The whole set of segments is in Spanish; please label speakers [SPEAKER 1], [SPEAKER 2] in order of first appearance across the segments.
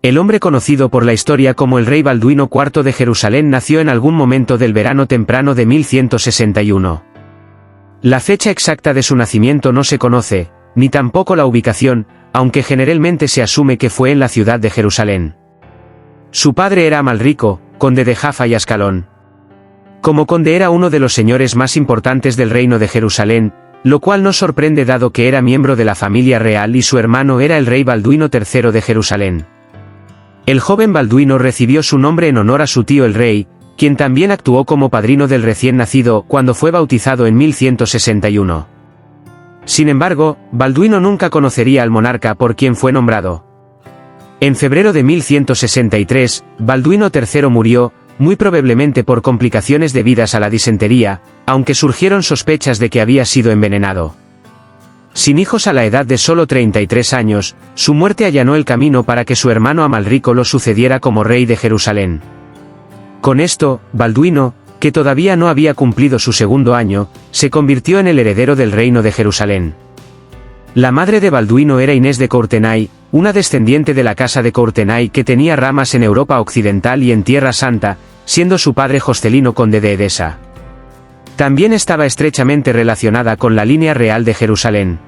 [SPEAKER 1] El hombre conocido por la historia como el rey Balduino IV de Jerusalén nació en algún momento del verano temprano de 1161. La fecha exacta de su nacimiento no se conoce, ni tampoco la ubicación, aunque generalmente se asume que fue en la ciudad de Jerusalén. Su padre era Amalrico, conde de Jaffa y Ascalón. Como conde era uno de los señores más importantes del reino de Jerusalén, lo cual no sorprende dado que era miembro de la familia real y su hermano era el rey Balduino III de Jerusalén. El joven Balduino recibió su nombre en honor a su tío el rey, quien también actuó como padrino del recién nacido cuando fue bautizado en 1161. Sin embargo, Balduino nunca conocería al monarca por quien fue nombrado. En febrero de 1163, Balduino III murió, muy probablemente por complicaciones debidas a la disentería, aunque surgieron sospechas de que había sido envenenado. Sin hijos a la edad de solo 33 años, su muerte allanó el camino para que su hermano Amalrico lo sucediera como rey de Jerusalén. Con esto, Balduino, que todavía no había cumplido su segundo año, se convirtió en el heredero del reino de Jerusalén. La madre de Balduino era Inés de Courtenay, una descendiente de la casa de Courtenay que tenía ramas en Europa occidental y en Tierra Santa, siendo su padre Joscelino conde de Edesa. También estaba estrechamente relacionada con la línea real de Jerusalén.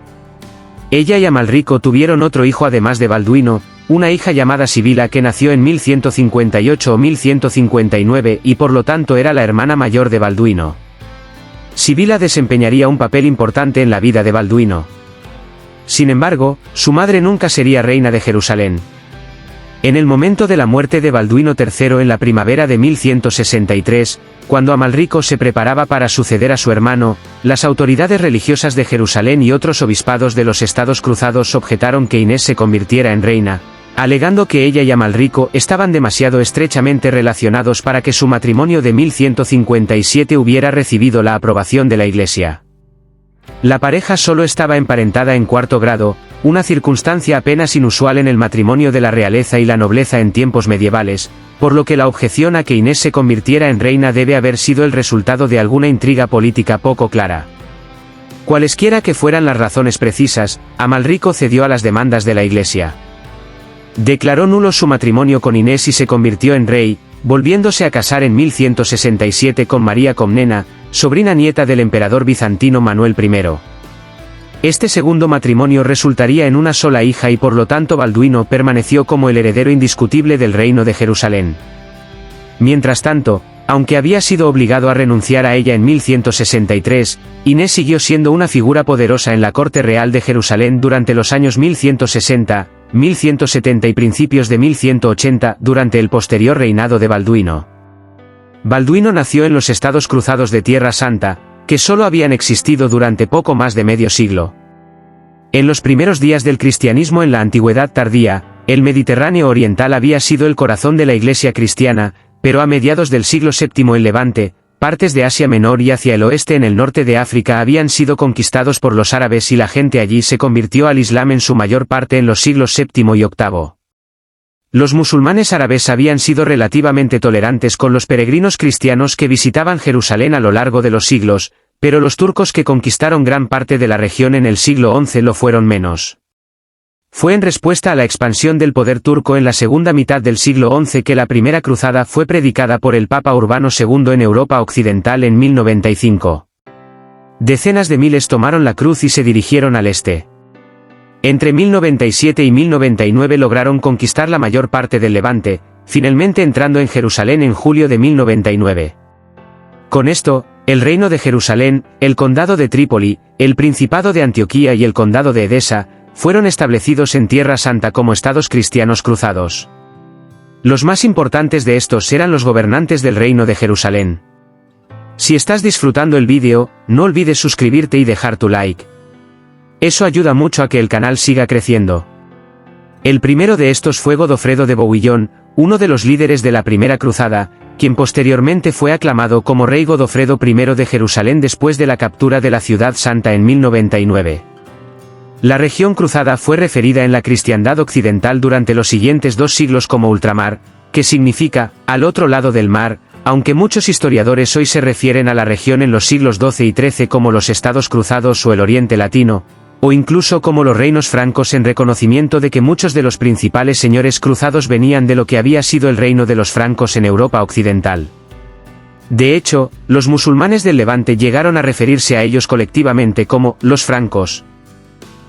[SPEAKER 1] Ella y Amalrico tuvieron otro hijo además de Balduino, una hija llamada Sibila que nació en 1158 o 1159 y por lo tanto era la hermana mayor de Balduino. Sibila desempeñaría un papel importante en la vida de Balduino. Sin embargo, su madre nunca sería reina de Jerusalén. En el momento de la muerte de Balduino III en la primavera de 1163, cuando Amalrico se preparaba para suceder a su hermano, las autoridades religiosas de Jerusalén y otros obispados de los estados cruzados objetaron que Inés se convirtiera en reina, alegando que ella y Amalrico estaban demasiado estrechamente relacionados para que su matrimonio de 1157 hubiera recibido la aprobación de la Iglesia. La pareja solo estaba emparentada en cuarto grado, una circunstancia apenas inusual en el matrimonio de la realeza y la nobleza en tiempos medievales, por lo que la objeción a que Inés se convirtiera en reina debe haber sido el resultado de alguna intriga política poco clara. Cualesquiera que fueran las razones precisas, Amalrico cedió a las demandas de la Iglesia. Declaró nulo su matrimonio con Inés y se convirtió en rey, volviéndose a casar en 1167 con María Comnena, sobrina nieta del emperador bizantino Manuel I. Este segundo matrimonio resultaría en una sola hija y por lo tanto Balduino permaneció como el heredero indiscutible del reino de Jerusalén. Mientras tanto, aunque había sido obligado a renunciar a ella en 1163, Inés siguió siendo una figura poderosa en la corte real de Jerusalén durante los años 1160, 1170 y principios de 1180 durante el posterior reinado de Balduino. Balduino nació en los estados cruzados de Tierra Santa, que solo habían existido durante poco más de medio siglo. En los primeros días del cristianismo en la antigüedad tardía, el Mediterráneo oriental había sido el corazón de la Iglesia cristiana, pero a mediados del siglo VII el Levante, partes de Asia Menor y hacia el oeste en el norte de África habían sido conquistados por los árabes y la gente allí se convirtió al Islam en su mayor parte en los siglos VII y VIII. Los musulmanes árabes habían sido relativamente tolerantes con los peregrinos cristianos que visitaban Jerusalén a lo largo de los siglos, pero los turcos que conquistaron gran parte de la región en el siglo XI lo fueron menos. Fue en respuesta a la expansión del poder turco en la segunda mitad del siglo XI que la primera cruzada fue predicada por el Papa Urbano II en Europa Occidental en 1095. Decenas de miles tomaron la cruz y se dirigieron al este. Entre 1097 y 1099 lograron conquistar la mayor parte del Levante, finalmente entrando en Jerusalén en julio de 1099. Con esto, el reino de Jerusalén, el condado de Trípoli, el principado de Antioquía y el condado de Edesa, fueron establecidos en Tierra Santa como estados cristianos cruzados. Los más importantes de estos eran los gobernantes del reino de Jerusalén. Si estás disfrutando el vídeo, no olvides suscribirte y dejar tu like. Eso ayuda mucho a que el canal siga creciendo. El primero de estos fue Godofredo de Bouillon, uno de los líderes de la primera cruzada, quien posteriormente fue aclamado como rey Godofredo I de Jerusalén después de la captura de la ciudad santa en 1099. La región cruzada fue referida en la cristiandad occidental durante los siguientes 2 siglos como ultramar, que significa, al otro lado del mar, aunque muchos historiadores hoy se refieren a la región en los siglos XII y XIII como los estados cruzados o el Oriente Latino, o incluso como los reinos francos en reconocimiento de que muchos de los principales señores cruzados venían de lo que había sido el reino de los francos en Europa occidental. De hecho, los musulmanes del Levante llegaron a referirse a ellos colectivamente como los francos.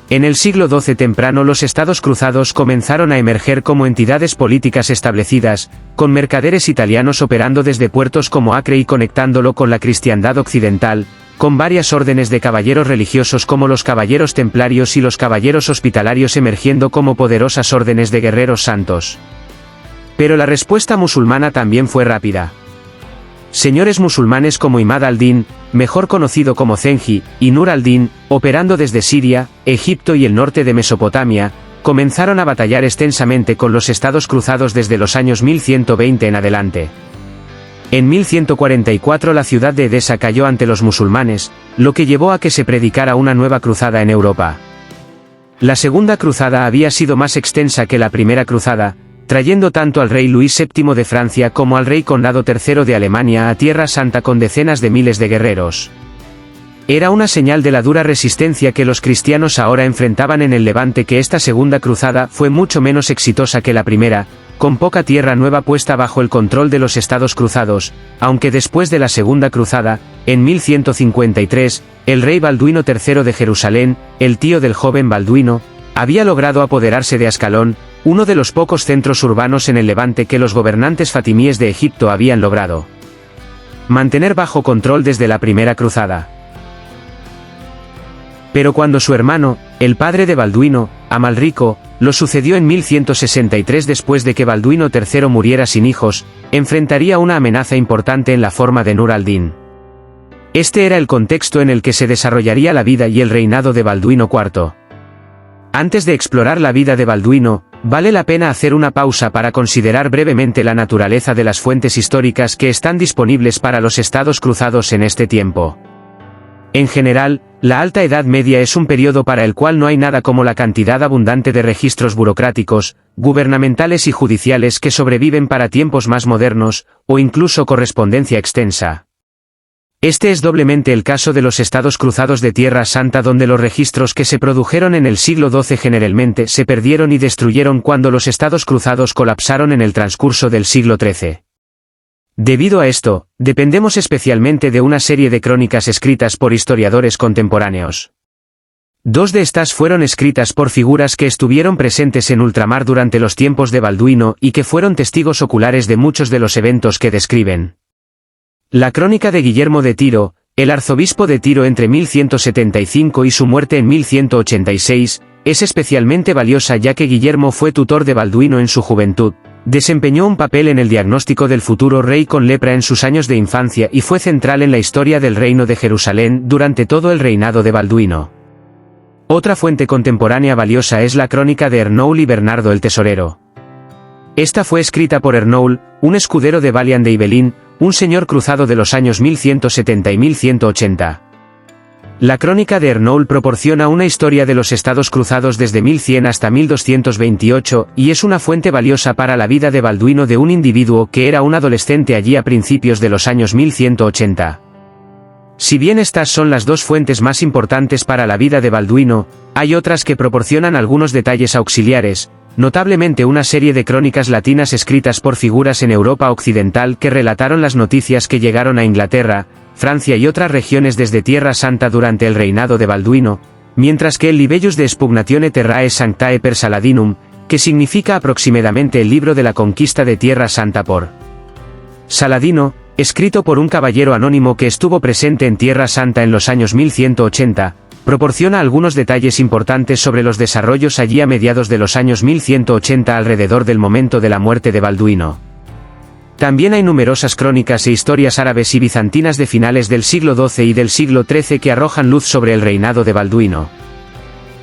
[SPEAKER 1] En el siglo XII temprano los estados cruzados comenzaron a emerger como entidades políticas establecidas, con mercaderes italianos operando desde puertos como Acre y conectándolo con la cristiandad occidental, con varias órdenes de caballeros religiosos como los caballeros templarios y los caballeros hospitalarios emergiendo como poderosas órdenes de guerreros santos. Pero la respuesta musulmana también fue rápida. Señores musulmanes como Imad al-Din, mejor conocido como Zengi, y Nur al-Din, operando desde Siria, Egipto y el norte de Mesopotamia, comenzaron a batallar extensamente con los estados cruzados desde los años 1120 en adelante. En 1144 la ciudad de Edesa cayó ante los musulmanes, lo que llevó a que se predicara una nueva cruzada en Europa. La segunda cruzada había sido más extensa que la primera cruzada, trayendo tanto al rey Luis VII de Francia como al rey Conrado III de Alemania a Tierra Santa con decenas de miles de guerreros. Era una señal de la dura resistencia que los cristianos ahora enfrentaban en el Levante que esta segunda cruzada fue mucho menos exitosa que la primera, con poca tierra nueva puesta bajo el control de los estados cruzados, aunque después de la segunda cruzada, en 1153, el rey Balduino III de Jerusalén, el tío del joven Balduino, había logrado apoderarse de Ascalón, uno de los pocos centros urbanos en el Levante que los gobernantes fatimíes de Egipto habían logrado mantener bajo control desde la primera cruzada. Pero cuando su hermano, el padre de Balduino, Amalrico, lo sucedió en 1163 después de que Balduino III muriera sin hijos, enfrentaría una amenaza importante en la forma de Nur al-Din. Este era el contexto en el que se desarrollaría la vida y el reinado de Balduino IV. Antes de explorar la vida de Balduino, vale la pena hacer una pausa para considerar brevemente la naturaleza de las fuentes históricas que están disponibles para los estados cruzados en este tiempo. En general, la Alta Edad Media es un periodo para el cual no hay nada como la cantidad abundante de registros burocráticos, gubernamentales y judiciales que sobreviven para tiempos más modernos, o incluso correspondencia extensa. Este es doblemente el caso de los estados cruzados de Tierra Santa donde los registros que se produjeron en el siglo XII generalmente se perdieron y destruyeron cuando los estados cruzados colapsaron en el transcurso del siglo XIII. Debido a esto, dependemos especialmente de una serie de crónicas escritas por historiadores contemporáneos. Dos de estas fueron escritas por figuras que estuvieron presentes en ultramar durante los tiempos de Balduino y que fueron testigos oculares de muchos de los eventos que describen. La crónica de Guillermo de Tiro, el arzobispo de Tiro entre 1175 y su muerte en 1186, es especialmente valiosa ya que Guillermo fue tutor de Balduino en su juventud, desempeñó un papel en el diagnóstico del futuro rey con lepra en sus años de infancia y fue central en la historia del reino de Jerusalén durante todo el reinado de Balduino. Otra fuente contemporánea valiosa es la crónica de Ernoul y Bernardo el Tesorero. Esta fue escrita por Ernoul, un escudero de Balian de Ibelín, un señor cruzado de los años 1170 y 1180. La crónica de Ernoul proporciona una historia de los estados cruzados desde 1100 hasta 1228 y es una fuente valiosa para la vida de Balduino de un individuo que era un adolescente allí a principios de los años 1180. Si bien estas son las dos fuentes más importantes para la vida de Balduino, hay otras que proporcionan algunos detalles auxiliares, notablemente una serie de crónicas latinas escritas por figuras en Europa occidental que relataron las noticias que llegaron a Inglaterra, Francia y otras regiones desde Tierra Santa durante el reinado de Balduino, mientras que el Libellus de Expugnatione Terrae Sanctae per Saladinum, que significa aproximadamente el libro de la conquista de Tierra Santa por Saladino, escrito por un caballero anónimo que estuvo presente en Tierra Santa en los años 1180, proporciona algunos detalles importantes sobre los desarrollos allí a mediados de los años 1180 alrededor del momento de la muerte de Balduino. También hay numerosas crónicas e historias árabes y bizantinas de finales del siglo XII y del siglo XIII que arrojan luz sobre el reinado de Balduino.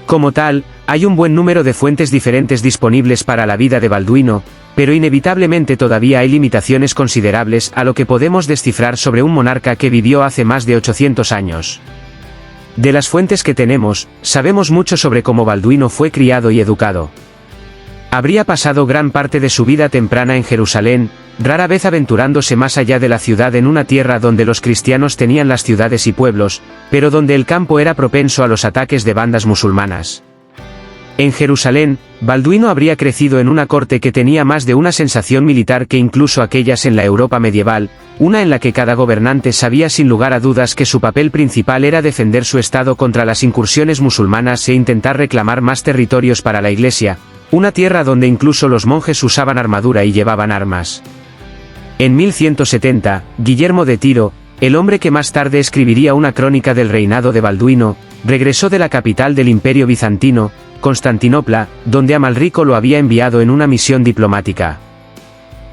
[SPEAKER 1] Como tal, hay un buen número de fuentes diferentes disponibles para la vida de Balduino, pero inevitablemente todavía hay limitaciones considerables a lo que podemos descifrar sobre un monarca que vivió hace más de 800 años. De las fuentes que tenemos, sabemos mucho sobre cómo Balduino fue criado y educado. Habría pasado gran parte de su vida temprana en Jerusalén, rara vez aventurándose más allá de la ciudad en una tierra donde los cristianos tenían las ciudades y pueblos, pero donde el campo era propenso a los ataques de bandas musulmanas. En Jerusalén, Balduino habría crecido en una corte que tenía más de una sensación militar que incluso aquellas en la Europa medieval, una en la que cada gobernante sabía sin lugar a dudas que su papel principal era defender su estado contra las incursiones musulmanas e intentar reclamar más territorios para la Iglesia, una tierra donde incluso los monjes usaban armadura y llevaban armas. En 1170, Guillermo de Tiro, el hombre que más tarde escribiría una crónica del reinado de Balduino, regresó de la capital del Imperio Bizantino, Constantinopla, donde Amalrico lo había enviado en una misión diplomática.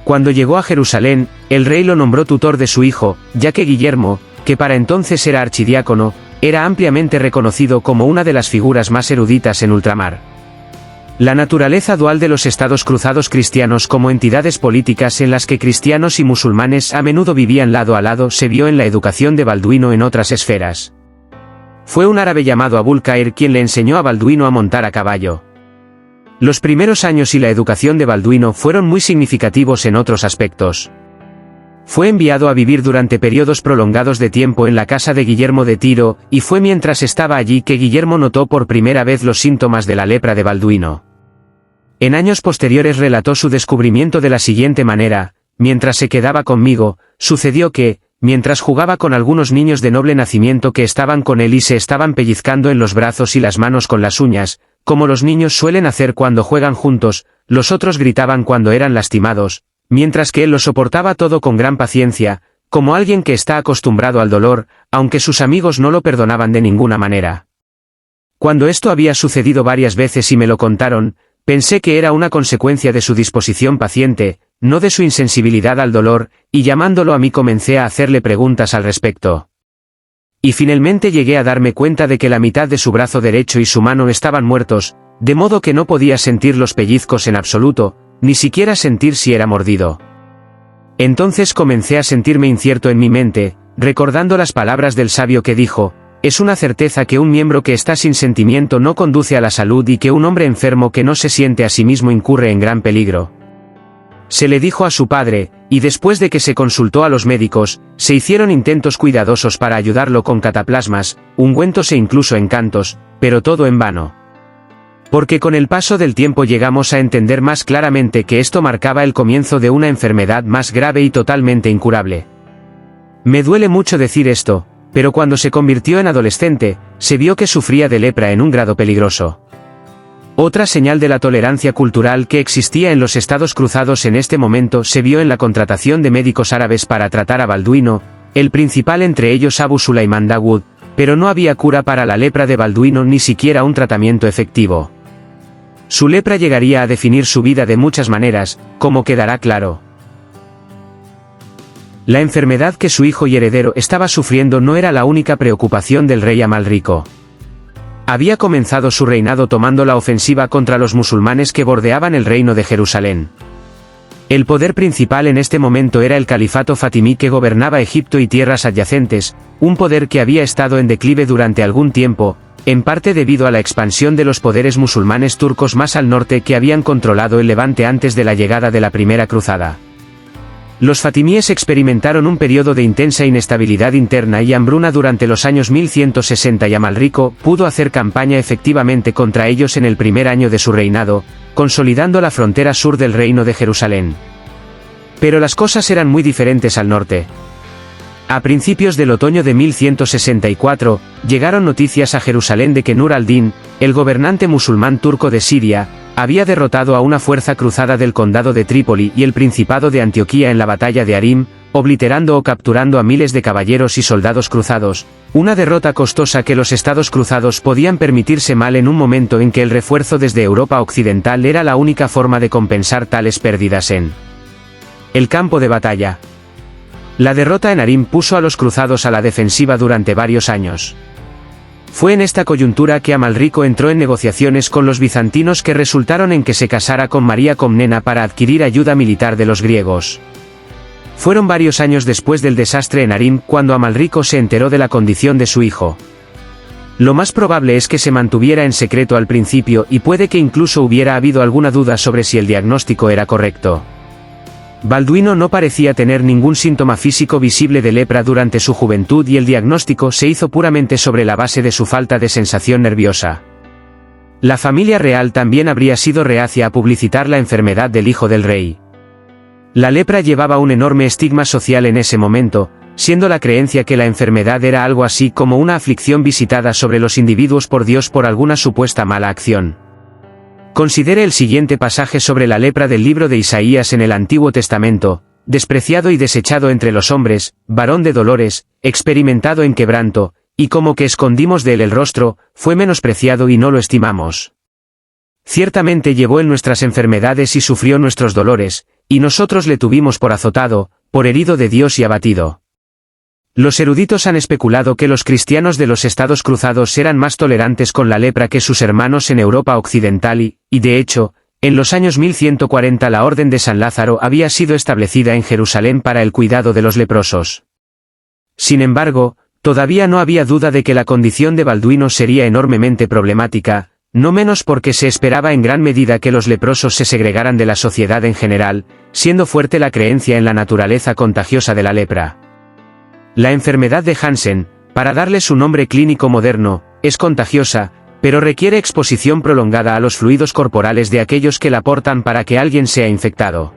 [SPEAKER 1] Cuando llegó a Jerusalén, el rey lo nombró tutor de su hijo, ya que Guillermo, que para entonces era archidiácono, era ampliamente reconocido como una de las figuras más eruditas en ultramar. La naturaleza dual de los estados cruzados cristianos como entidades políticas en las que cristianos y musulmanes a menudo vivían lado a lado se vio en la educación de Balduino en otras esferas. Fue un árabe llamado Abul Khair quien le enseñó a Balduino a montar a caballo. Los primeros años y la educación de Balduino fueron muy significativos en otros aspectos. Fue enviado a vivir durante periodos prolongados de tiempo en la casa de Guillermo de Tiro, y fue mientras estaba allí que Guillermo notó por primera vez los síntomas de la lepra de Balduino. En años posteriores relató su descubrimiento de la siguiente manera: mientras se quedaba conmigo, sucedió que, mientras jugaba con algunos niños de noble nacimiento que estaban con él y se estaban pellizcando en los brazos y las manos con las uñas, como los niños suelen hacer cuando juegan juntos, los otros gritaban cuando eran lastimados, mientras que él lo soportaba todo con gran paciencia, como alguien que está acostumbrado al dolor, aunque sus amigos no lo perdonaban de ninguna manera. Cuando esto había sucedido varias veces y me lo contaron, pensé que era una consecuencia de su disposición paciente, no de su insensibilidad al dolor, y llamándolo a mí comencé a hacerle preguntas al respecto. Y finalmente llegué a darme cuenta de que la mitad de su brazo derecho y su mano estaban muertos, de modo que no podía sentir los pellizcos en absoluto, ni siquiera sentir si era mordido. Entonces comencé a sentirme incierto en mi mente, recordando las palabras del sabio que dijo: es una certeza que un miembro que está sin sentimiento no conduce a la salud y que un hombre enfermo que no se siente a sí mismo incurre en gran peligro. Se le dijo a su padre, y después de que se consultó a los médicos, se hicieron intentos cuidadosos para ayudarlo con cataplasmas, ungüentos e incluso encantos, pero todo en vano. Porque con el paso del tiempo llegamos a entender más claramente que esto marcaba el comienzo de una enfermedad más grave y totalmente incurable. Me duele mucho decir esto, pero cuando se convirtió en adolescente, se vio que sufría de lepra en un grado peligroso. Otra señal de la tolerancia cultural que existía en los estados cruzados en este momento se vio en la contratación de médicos árabes para tratar a Balduino, el principal entre ellos Abu Sulaiman Dawood, pero no había cura para la lepra de Balduino ni siquiera un tratamiento efectivo. Su lepra llegaría a definir su vida de muchas maneras, como quedará claro. La enfermedad que su hijo y heredero estaba sufriendo no era la única preocupación del rey Amalrico. Había comenzado su reinado tomando la ofensiva contra los musulmanes que bordeaban el reino de Jerusalén. El poder principal en este momento era el califato fatimí que gobernaba Egipto y tierras adyacentes, un poder que había estado en declive durante algún tiempo, en parte debido a la expansión de los poderes musulmanes turcos más al norte que habían controlado el Levante antes de la llegada de la Primera Cruzada. Los fatimíes experimentaron un periodo de intensa inestabilidad interna y hambruna durante los años 1160 y Amalrico pudo hacer campaña efectivamente contra ellos en el primer año de su reinado, consolidando la frontera sur del reino de Jerusalén. Pero las cosas eran muy diferentes al norte. A principios del otoño de 1164, llegaron noticias a Jerusalén de que Nur al-Din, el gobernante musulmán turco de Siria, había derrotado a una fuerza cruzada del condado de Trípoli y el principado de Antioquía en la batalla de Arim, obliterando o capturando a miles de caballeros y soldados cruzados, una derrota costosa que los estados cruzados podían permitirse mal en un momento en que el refuerzo desde Europa occidental era la única forma de compensar tales pérdidas en el campo de batalla. La derrota en Arim puso a los cruzados a la defensiva durante varios años. Fue en esta coyuntura que Amalrico entró en negociaciones con los bizantinos que resultaron en que se casara con María Comnena para adquirir ayuda militar de los griegos. Fueron varios años después del desastre en Arim cuando Amalrico se enteró de la condición de su hijo. Lo más probable es que se mantuviera en secreto al principio y puede que incluso hubiera habido alguna duda sobre si el diagnóstico era correcto. Balduino no parecía tener ningún síntoma físico visible de lepra durante su juventud y el diagnóstico se hizo puramente sobre la base de su falta de sensación nerviosa. La familia real también habría sido reacia a publicitar la enfermedad del hijo del rey. La lepra llevaba un enorme estigma social en ese momento, siendo la creencia que la enfermedad era algo así como una aflicción visitada sobre los individuos por Dios por alguna supuesta mala acción. Considere el siguiente pasaje sobre la lepra del libro de Isaías en el Antiguo Testamento: despreciado y desechado entre los hombres, varón de dolores, experimentado en quebranto, y como que escondimos de él el rostro, fue menospreciado y no lo estimamos. Ciertamente llevó él nuestras enfermedades y sufrió nuestros dolores, y nosotros le tuvimos por azotado, por herido de Dios y abatido. Los eruditos han especulado que los cristianos de los Estados Cruzados eran más tolerantes con la lepra que sus hermanos en Europa Occidental y de hecho, en los años 1140 la Orden de San Lázaro había sido establecida en Jerusalén para el cuidado de los leprosos. Sin embargo, todavía no había duda de que la condición de Balduino sería enormemente problemática, no menos porque se esperaba en gran medida que los leprosos se segregaran de la sociedad en general, siendo fuerte la creencia en la naturaleza contagiosa de la lepra. La enfermedad de Hansen, para darle su nombre clínico moderno, es contagiosa, pero requiere exposición prolongada a los fluidos corporales de aquellos que la portan para que alguien sea infectado.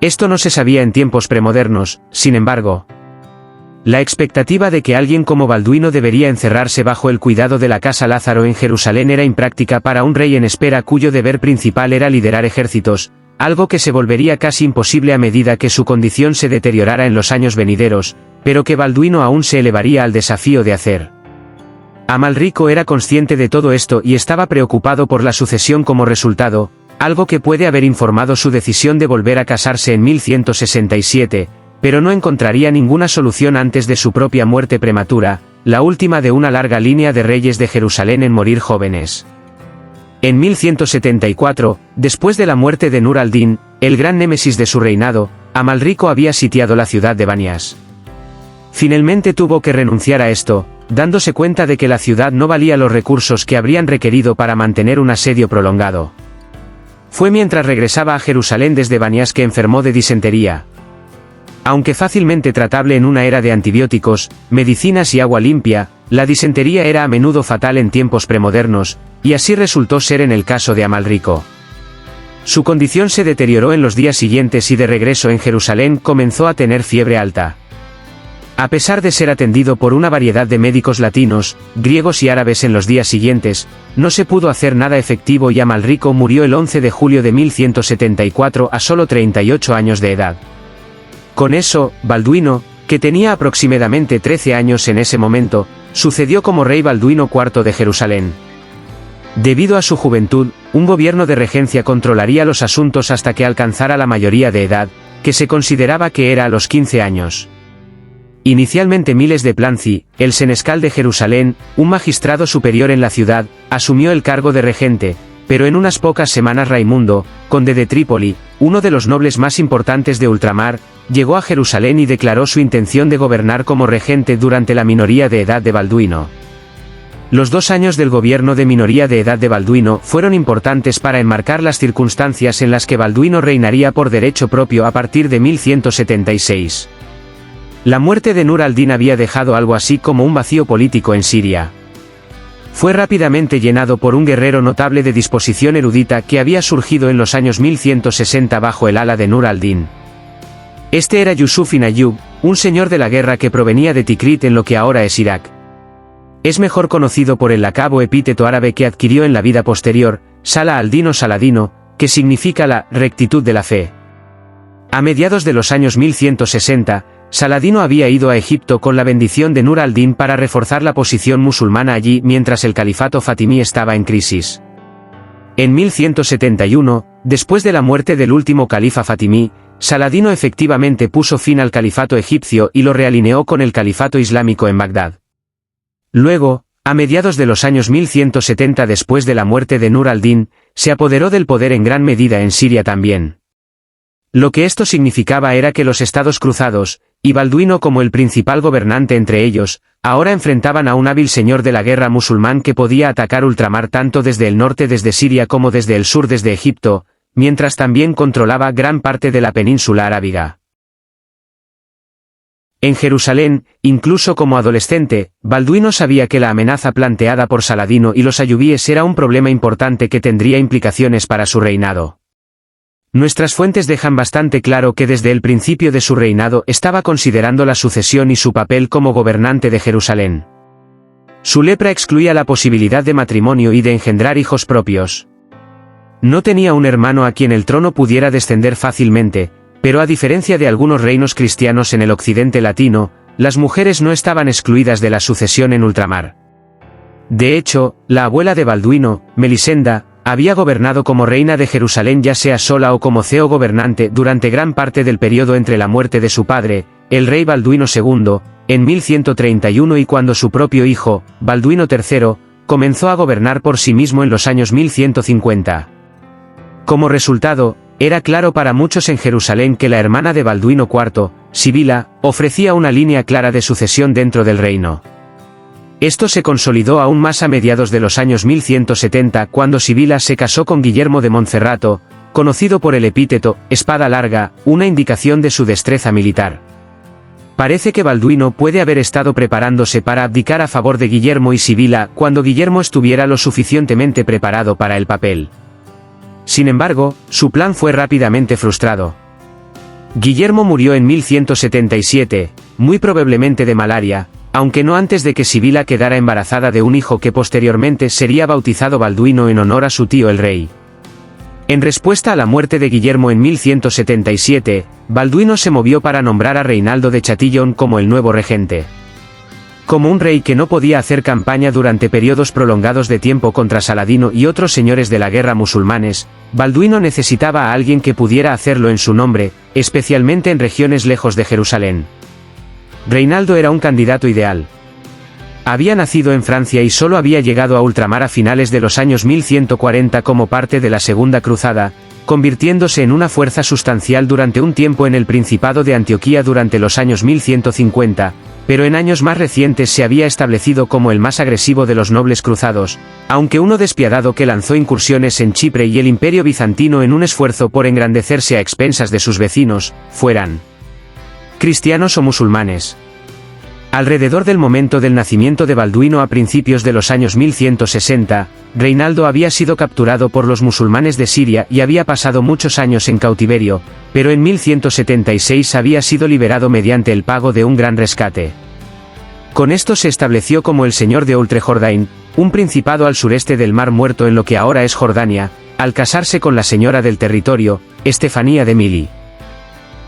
[SPEAKER 1] Esto no se sabía en tiempos premodernos, sin embargo. La expectativa de que alguien como Balduino debería encerrarse bajo el cuidado de la casa Lázaro en Jerusalén era impráctica para un rey en espera cuyo deber principal era liderar ejércitos, algo que se volvería casi imposible a medida que su condición se deteriorara en los años venideros, pero que Balduino aún se elevaría al desafío de hacer. Amalrico era consciente de todo esto y estaba preocupado por la sucesión como resultado, algo que puede haber informado su decisión de volver a casarse en 1167, pero no encontraría ninguna solución antes de su propia muerte prematura, la última de una larga línea de reyes de Jerusalén en morir jóvenes. En 1174, después de la muerte de Nur al-Din, el gran némesis de su reinado, Amalrico había sitiado la ciudad de Banias. Finalmente tuvo que renunciar a esto, dándose cuenta de que la ciudad no valía los recursos que habrían requerido para mantener un asedio prolongado. Fue mientras regresaba a Jerusalén desde Banias que enfermó de disentería. Aunque fácilmente tratable en una era de antibióticos, medicinas y agua limpia, la disentería era a menudo fatal en tiempos premodernos, y así resultó ser en el caso de Amalrico. Su condición se deterioró en los días siguientes y de regreso en Jerusalén comenzó a tener fiebre alta. A pesar de ser atendido por una variedad de médicos latinos, griegos y árabes en los días siguientes, no se pudo hacer nada efectivo y Amalrico murió el 11 de julio de 1174 a solo 38 años de edad. Con eso, Balduino, que tenía aproximadamente 13 años en ese momento, sucedió como rey Balduino IV de Jerusalén. Debido a su juventud, un gobierno de regencia controlaría los asuntos hasta que alcanzara la mayoría de edad, que se consideraba que era a los 15 años. Inicialmente Miles de Plancy, el senescal de Jerusalén, un magistrado superior en la ciudad, asumió el cargo de regente, pero en unas pocas semanas Raimundo, conde de Trípoli, uno de los nobles más importantes de ultramar, llegó a Jerusalén y declaró su intención de gobernar como regente durante la minoría de edad de Balduino. Los 2 años del gobierno de minoría de edad de Balduino fueron importantes para enmarcar las circunstancias en las que Balduino reinaría por derecho propio a partir de 1176. La muerte de Nur al-Din había dejado algo así como un vacío político en Siria. Fue rápidamente llenado por un guerrero notable de disposición erudita que había surgido en los años 1160 bajo el ala de Nur al-Din. Este era Yusuf ibn Ayyub, un señor de la guerra que provenía de Tikrit en lo que ahora es Irak. Es mejor conocido por el laqab o epíteto árabe que adquirió en la vida posterior, Salah al-Din o Saladino, que significa la rectitud de la fe. A mediados de los años 1160, Saladino había ido a Egipto con la bendición de Nur al-Din para reforzar la posición musulmana allí mientras el califato fatimí estaba en crisis. En 1171, después de la muerte del último califa fatimí, Saladino efectivamente puso fin al califato egipcio y lo realineó con el califato islámico en Bagdad. Luego, a mediados de los años 1170 después de la muerte de Nur al-Din, se apoderó del poder en gran medida en Siria también. Lo que esto significaba era que los estados cruzados, y Balduino como el principal gobernante entre ellos, ahora enfrentaban a un hábil señor de la guerra musulmán que podía atacar ultramar tanto desde el norte desde Siria como desde el sur desde Egipto, mientras también controlaba gran parte de la península arábiga. En Jerusalén, incluso como adolescente, Balduino sabía que la amenaza planteada por Saladino y los ayubíes era un problema importante que tendría implicaciones para su reinado. Nuestras fuentes dejan bastante claro que desde el principio de su reinado estaba considerando la sucesión y su papel como gobernante de Jerusalén. Su lepra excluía la posibilidad de matrimonio y de engendrar hijos propios. No tenía un hermano a quien el trono pudiera descender fácilmente, pero a diferencia de algunos reinos cristianos en el occidente latino, las mujeres no estaban excluidas de la sucesión en ultramar. De hecho, la abuela de Balduino, Melisenda, había gobernado como reina de Jerusalén ya sea sola o como CEO gobernante durante gran parte del periodo entre la muerte de su padre, el rey Balduino II, en 1131 y cuando su propio hijo, Balduino III, comenzó a gobernar por sí mismo en los años 1150. Como resultado, era claro para muchos en Jerusalén que la hermana de Balduino IV, Sibila, ofrecía una línea clara de sucesión dentro del reino. Esto se consolidó aún más a mediados de los años 1170 cuando Sibila se casó con Guillermo de Monferrato, conocido por el epíteto «espada larga», una indicación de su destreza militar. Parece que Balduino puede haber estado preparándose para abdicar a favor de Guillermo y Sibila cuando Guillermo estuviera lo suficientemente preparado para el papel. Sin embargo, su plan fue rápidamente frustrado. Guillermo murió en 1177, muy probablemente de malaria, aunque no antes de que Sibila quedara embarazada de un hijo que posteriormente sería bautizado Balduino en honor a su tío el rey. En respuesta a la muerte de Guillermo en 1177, Balduino se movió para nombrar a Reinaldo de Chatillon como el nuevo regente. Como un rey que no podía hacer campaña durante periodos prolongados de tiempo contra Saladino y otros señores de la guerra musulmanes, Balduino necesitaba a alguien que pudiera hacerlo en su nombre, especialmente en regiones lejos de Jerusalén. Reinaldo era un candidato ideal. Había nacido en Francia y solo había llegado a ultramar a finales de los años 1140 como parte de la Segunda Cruzada, convirtiéndose en una fuerza sustancial durante un tiempo en el Principado de Antioquía durante los años 1150, pero en años más recientes se había establecido como el más agresivo de los nobles cruzados, aunque uno despiadado que lanzó incursiones en Chipre y el Imperio bizantino en un esfuerzo por engrandecerse a expensas de sus vecinos, fueran cristianos o musulmanes. Alrededor del momento del nacimiento de Balduino a principios de los años 1160, Reinaldo había sido capturado por los musulmanes de Siria y había pasado muchos años en cautiverio, pero en 1176 había sido liberado mediante el pago de un gran rescate. Con esto se estableció como el señor de Ultrejordain, un principado al sureste del Mar Muerto en lo que ahora es Jordania, al casarse con la señora del territorio, Estefanía de Mili.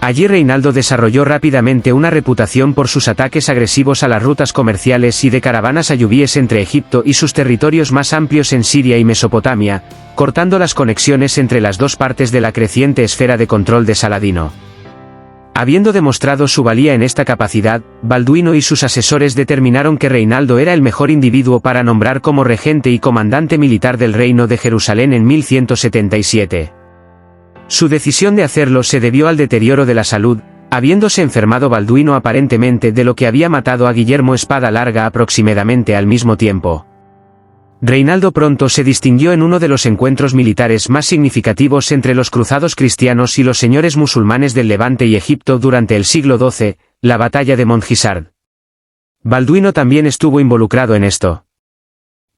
[SPEAKER 1] Allí Reinaldo desarrolló rápidamente una reputación por sus ataques agresivos a las rutas comerciales y de caravanas ayubíes entre Egipto y sus territorios más amplios en Siria y Mesopotamia, cortando las conexiones entre las dos partes de la creciente esfera de control de Saladino. Habiendo demostrado su valía en esta capacidad, Balduino y sus asesores determinaron que Reinaldo era el mejor individuo para nombrar como regente y comandante militar del reino de Jerusalén en 1177. Su decisión de hacerlo se debió al deterioro de la salud, habiéndose enfermado Balduino aparentemente de lo que había matado a Guillermo Espada Larga aproximadamente al mismo tiempo. Reinaldo pronto se distinguió en uno de los encuentros militares más significativos entre los cruzados cristianos y los señores musulmanes del Levante y Egipto durante el siglo XII, la batalla de Montgisard. Balduino también estuvo involucrado en esto.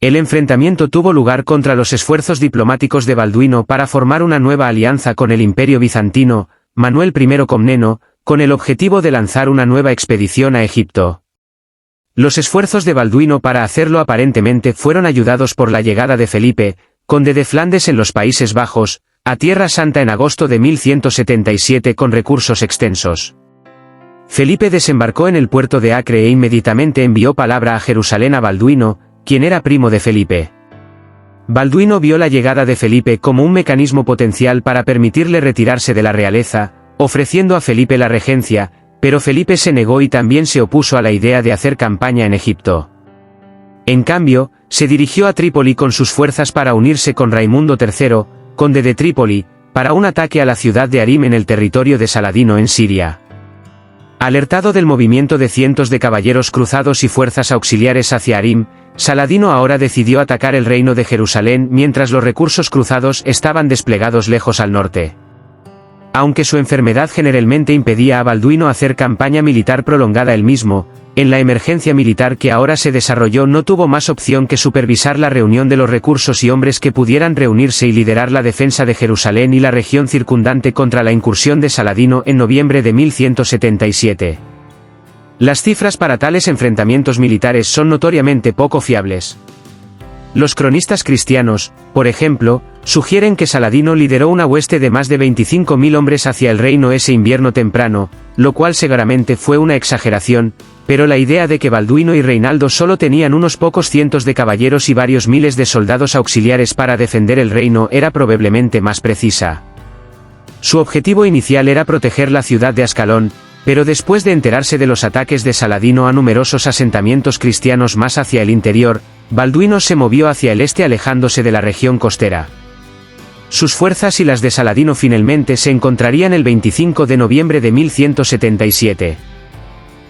[SPEAKER 1] El enfrentamiento tuvo lugar contra los esfuerzos diplomáticos de Balduino para formar una nueva alianza con el Imperio bizantino, Manuel I Comneno, con el objetivo de lanzar una nueva expedición a Egipto. Los esfuerzos de Balduino para hacerlo aparentemente fueron ayudados por la llegada de Felipe, conde de Flandes en los Países Bajos, a Tierra Santa en agosto de 1177 con recursos extensos. Felipe desembarcó en el puerto de Acre e inmediatamente envió palabra a Jerusalén a Balduino, quien era primo de Felipe. Balduino vio la llegada de Felipe como un mecanismo potencial para permitirle retirarse de la realeza, ofreciendo a Felipe la regencia, pero Felipe se negó y también se opuso a la idea de hacer campaña en Egipto. En cambio, se dirigió a Trípoli con sus fuerzas para unirse con Raimundo III, conde de Trípoli, para un ataque a la ciudad de Arim en el territorio de Saladino en Siria. Alertado del movimiento de cientos de caballeros cruzados y fuerzas auxiliares hacia Arim, Saladino ahora decidió atacar el reino de Jerusalén mientras los recursos cruzados estaban desplegados lejos al norte. Aunque su enfermedad generalmente impedía a Balduino hacer campaña militar prolongada él mismo, en la emergencia militar que ahora se desarrolló no tuvo más opción que supervisar la reunión de los recursos y hombres que pudieran reunirse y liderar la defensa de Jerusalén y la región circundante contra la incursión de Saladino en noviembre de 1177. Las cifras para tales enfrentamientos militares son notoriamente poco fiables. Los cronistas cristianos, por ejemplo, sugieren que Saladino lideró una hueste de más de 25.000 hombres hacia el reino ese invierno temprano, lo cual seguramente fue una exageración, pero la idea de que Balduino y Reinaldo solo tenían unos pocos cientos de caballeros y varios miles de soldados auxiliares para defender el reino era probablemente más precisa. Su objetivo inicial era proteger la ciudad de Ascalón, pero después de enterarse de los ataques de Saladino a numerosos asentamientos cristianos más hacia el interior, Balduino se movió hacia el este alejándose de la región costera. Sus fuerzas y las de Saladino finalmente se encontrarían el 25 de noviembre de 1177.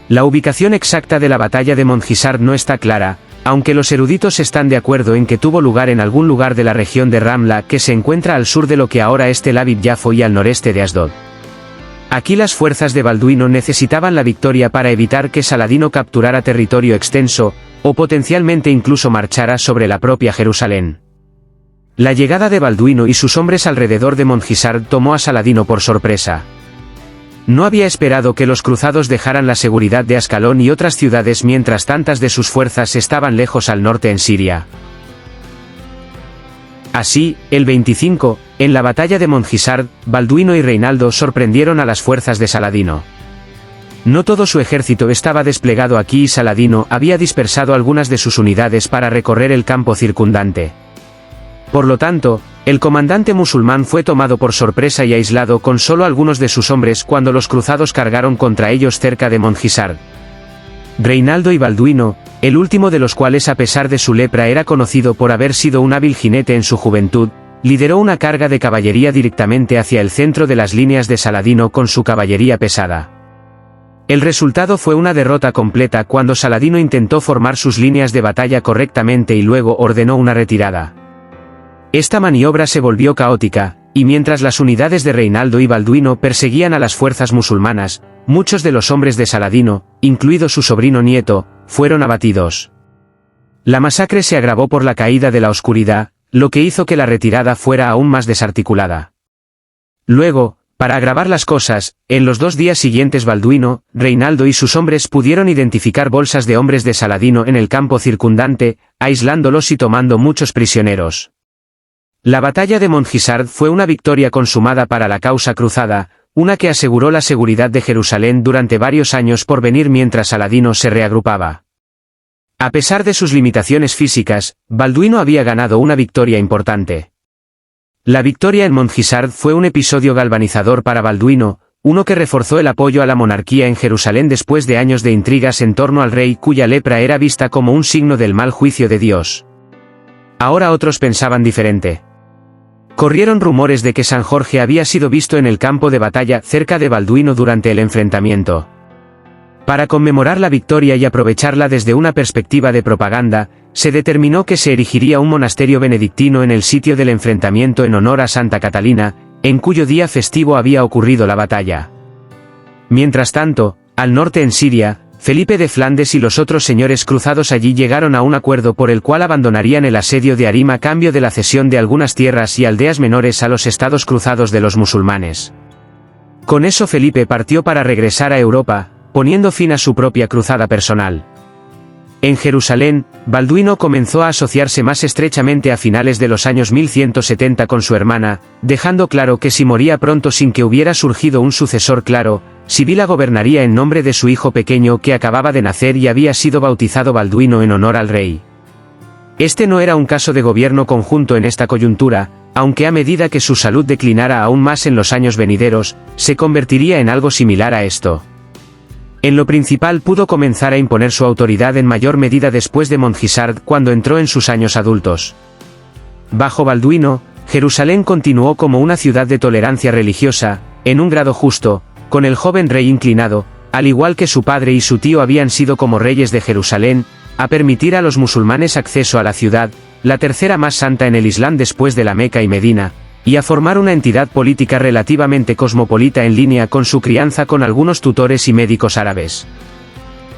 [SPEAKER 1] La ubicación exacta de la batalla de Montgisard no está clara, aunque los eruditos están de acuerdo en que tuvo lugar en algún lugar de la región de Ramla que se encuentra al sur de lo que ahora es Tel Aviv Yafo y al noreste de Asdod. Aquí las fuerzas de Balduino necesitaban la victoria para evitar que Saladino capturara territorio extenso, o potencialmente incluso marchara sobre la propia Jerusalén. La llegada de Balduino y sus hombres alrededor de Montgisard tomó a Saladino por sorpresa. No había esperado que los cruzados dejaran la seguridad de Ascalón y otras ciudades mientras tantas de sus fuerzas estaban lejos al norte en Siria. Así, el 25, en la batalla de Montgisard, Balduino y Reinaldo sorprendieron a las fuerzas de Saladino. No todo su ejército estaba desplegado aquí y Saladino había dispersado algunas de sus unidades para recorrer el campo circundante. Por lo tanto, el comandante musulmán fue tomado por sorpresa y aislado con solo algunos de sus hombres cuando los cruzados cargaron contra ellos cerca de Montgisard. Reinaldo y Balduino, el último de los cuales a pesar de su lepra era conocido por haber sido un hábil jinete en su juventud, lideró una carga de caballería directamente hacia el centro de las líneas de Saladino con su caballería pesada. El resultado fue una derrota completa cuando Saladino intentó formar sus líneas de batalla correctamente y luego ordenó una retirada. Esta maniobra se volvió caótica, y mientras las unidades de Reinaldo y Balduino perseguían a las fuerzas musulmanas, muchos de los hombres de Saladino, incluido su sobrino nieto, fueron abatidos. La masacre se agravó por la caída de la oscuridad, lo que hizo que la retirada fuera aún más desarticulada. Luego, para agravar las cosas, en los 2 días siguientes Balduino, Reinaldo y sus hombres pudieron identificar bolsas de hombres de Saladino en el campo circundante, aislándolos y tomando muchos prisioneros. La batalla de Montgisard fue una victoria consumada para la causa cruzada, una que aseguró la seguridad de Jerusalén durante varios años por venir mientras Saladino se reagrupaba. A pesar de sus limitaciones físicas, Balduino había ganado una victoria importante. La victoria en Montgisard fue un episodio galvanizador para Balduino, uno que reforzó el apoyo a la monarquía en Jerusalén después de años de intrigas en torno al rey cuya lepra era vista como un signo del mal juicio de Dios. Ahora otros pensaban diferente. Corrieron rumores de que San Jorge había sido visto en el campo de batalla cerca de Balduino durante el enfrentamiento. Para conmemorar la victoria y aprovecharla desde una perspectiva de propaganda, se determinó que se erigiría un monasterio benedictino en el sitio del enfrentamiento en honor a Santa Catalina, en cuyo día festivo había ocurrido la batalla. Mientras tanto, al norte en Siria, Felipe de Flandes y los otros señores cruzados allí llegaron a un acuerdo por el cual abandonarían el asedio de Arim a cambio de la cesión de algunas tierras y aldeas menores a los estados cruzados de los musulmanes. Con eso Felipe partió para regresar a Europa, poniendo fin a su propia cruzada personal. En Jerusalén, Balduino comenzó a asociarse más estrechamente a finales de los años 1170 con su hermana, dejando claro que si moría pronto sin que hubiera surgido un sucesor claro, Sibila gobernaría en nombre de su hijo pequeño que acababa de nacer y había sido bautizado Balduino en honor al rey. Este no era un caso de gobierno conjunto en esta coyuntura, aunque a medida que su salud declinara aún más en los años venideros, se convertiría en algo similar a esto. En lo principal pudo comenzar a imponer su autoridad en mayor medida después de Montgisard cuando entró en sus años adultos. Bajo Balduino, Jerusalén continuó como una ciudad de tolerancia religiosa, en un grado justo, con el joven rey inclinado, al igual que su padre y su tío habían sido como reyes de Jerusalén, a permitir a los musulmanes acceso a la ciudad, la tercera más santa en el Islam después de la Meca y Medina, y a formar una entidad política relativamente cosmopolita en línea con su crianza con algunos tutores y médicos árabes.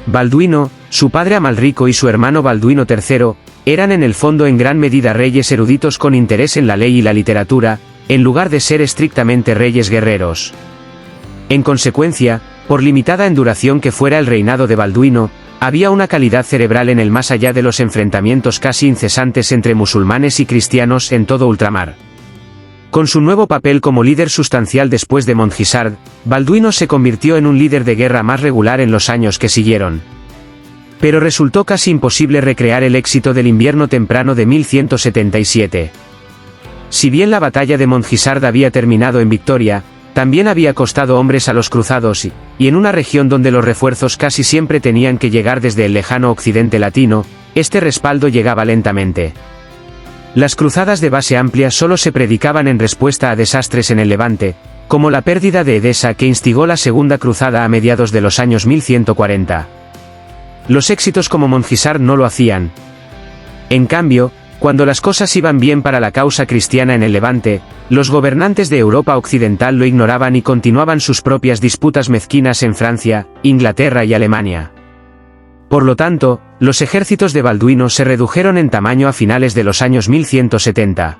[SPEAKER 1] Balduino, su padre Amalrico y su hermano Balduino III, eran en el fondo en gran medida reyes eruditos con interés en la ley y la literatura, en lugar de ser estrictamente reyes guerreros. En consecuencia, por limitada en duración que fuera el reinado de Balduino, había una calidad cerebral en él más allá de los enfrentamientos casi incesantes entre musulmanes y cristianos en todo ultramar. Con su nuevo papel como líder sustancial después de Montgisard, Balduino se convirtió en un líder de guerra más regular en los años que siguieron. Pero resultó casi imposible recrear el éxito del invierno temprano de 1177. Si bien la batalla de Montgisard había terminado en victoria, también había costado hombres a los cruzados y en una región donde los refuerzos casi siempre tenían que llegar desde el lejano occidente latino, este respaldo llegaba lentamente. Las cruzadas de base amplia solo se predicaban en respuesta a desastres en el Levante, como la pérdida de Edesa que instigó la Segunda Cruzada a mediados de los años 1140. Los éxitos como Montgisard no lo hacían. En cambio, cuando las cosas iban bien para la causa cristiana en el Levante, los gobernantes de Europa occidental lo ignoraban y continuaban sus propias disputas mezquinas en Francia, Inglaterra y Alemania. Por lo tanto, los ejércitos de Balduino se redujeron en tamaño a finales de los años 1170.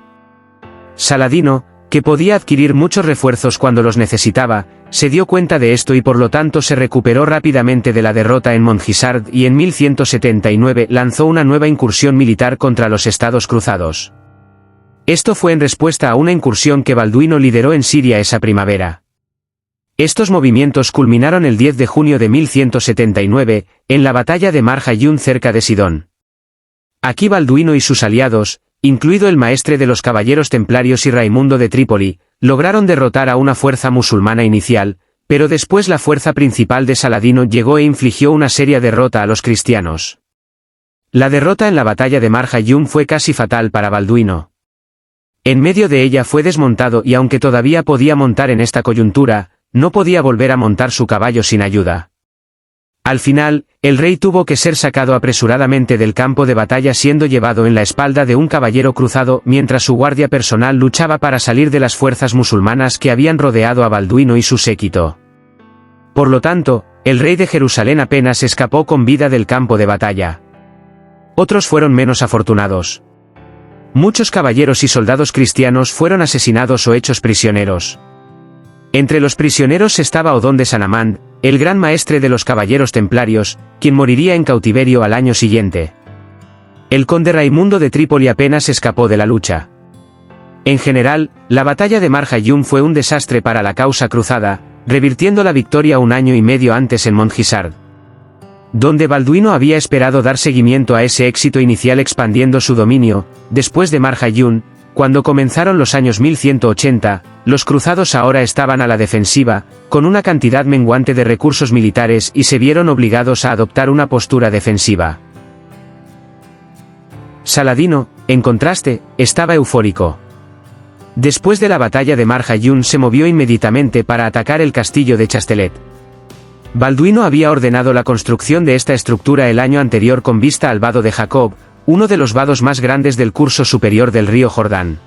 [SPEAKER 1] Saladino, que podía adquirir muchos refuerzos cuando los necesitaba, se dio cuenta de esto y por lo tanto se recuperó rápidamente de la derrota en Montgisard y en 1179 lanzó una nueva incursión militar contra los estados cruzados. Esto fue en respuesta a una incursión que Balduino lideró en Siria esa primavera. Estos movimientos culminaron el 10 de junio de 1179, en la batalla de Mar Hayun cerca de Sidón. Aquí Balduino y sus aliados, incluido el maestre de los caballeros templarios y Raimundo de Trípoli, lograron derrotar a una fuerza musulmana inicial, pero después la fuerza principal de Saladino llegó e infligió una seria derrota a los cristianos. La derrota en la batalla de Mar Hayun fue casi fatal para Balduino. En medio de ella fue desmontado y aunque todavía podía montar en esta coyuntura, no podía volver a montar su caballo sin ayuda. Al final, el rey tuvo que ser sacado apresuradamente del campo de batalla siendo llevado en la espalda de un caballero cruzado mientras su guardia personal luchaba para salir de las fuerzas musulmanas que habían rodeado a Balduino y su séquito. Por lo tanto, el rey de Jerusalén apenas escapó con vida del campo de batalla. Otros fueron menos afortunados. Muchos caballeros y soldados cristianos fueron asesinados o hechos prisioneros. Entre los prisioneros estaba Odón de Sanamand, el gran maestre de los caballeros templarios, quien moriría en cautiverio al año siguiente. El conde Raimundo de Trípoli apenas escapó de la lucha. En general, la batalla de Mar Hayun fue un desastre para la causa cruzada, revirtiendo la victoria un año y medio antes en Montgisard. Donde Balduino había esperado dar seguimiento a ese éxito inicial expandiendo su dominio, después de Mar Hayun, cuando comenzaron los años 1180, los cruzados ahora estaban a la defensiva, con una cantidad menguante de recursos militares y se vieron obligados a adoptar una postura defensiva. Saladino, en contraste, estaba eufórico. Después de la batalla de Mar Hayun se movió inmediatamente para atacar el castillo de Chastelet. Balduino había ordenado la construcción de esta estructura el año anterior con vista al vado de Jacob, uno de los vados más grandes del curso superior del río Jordán.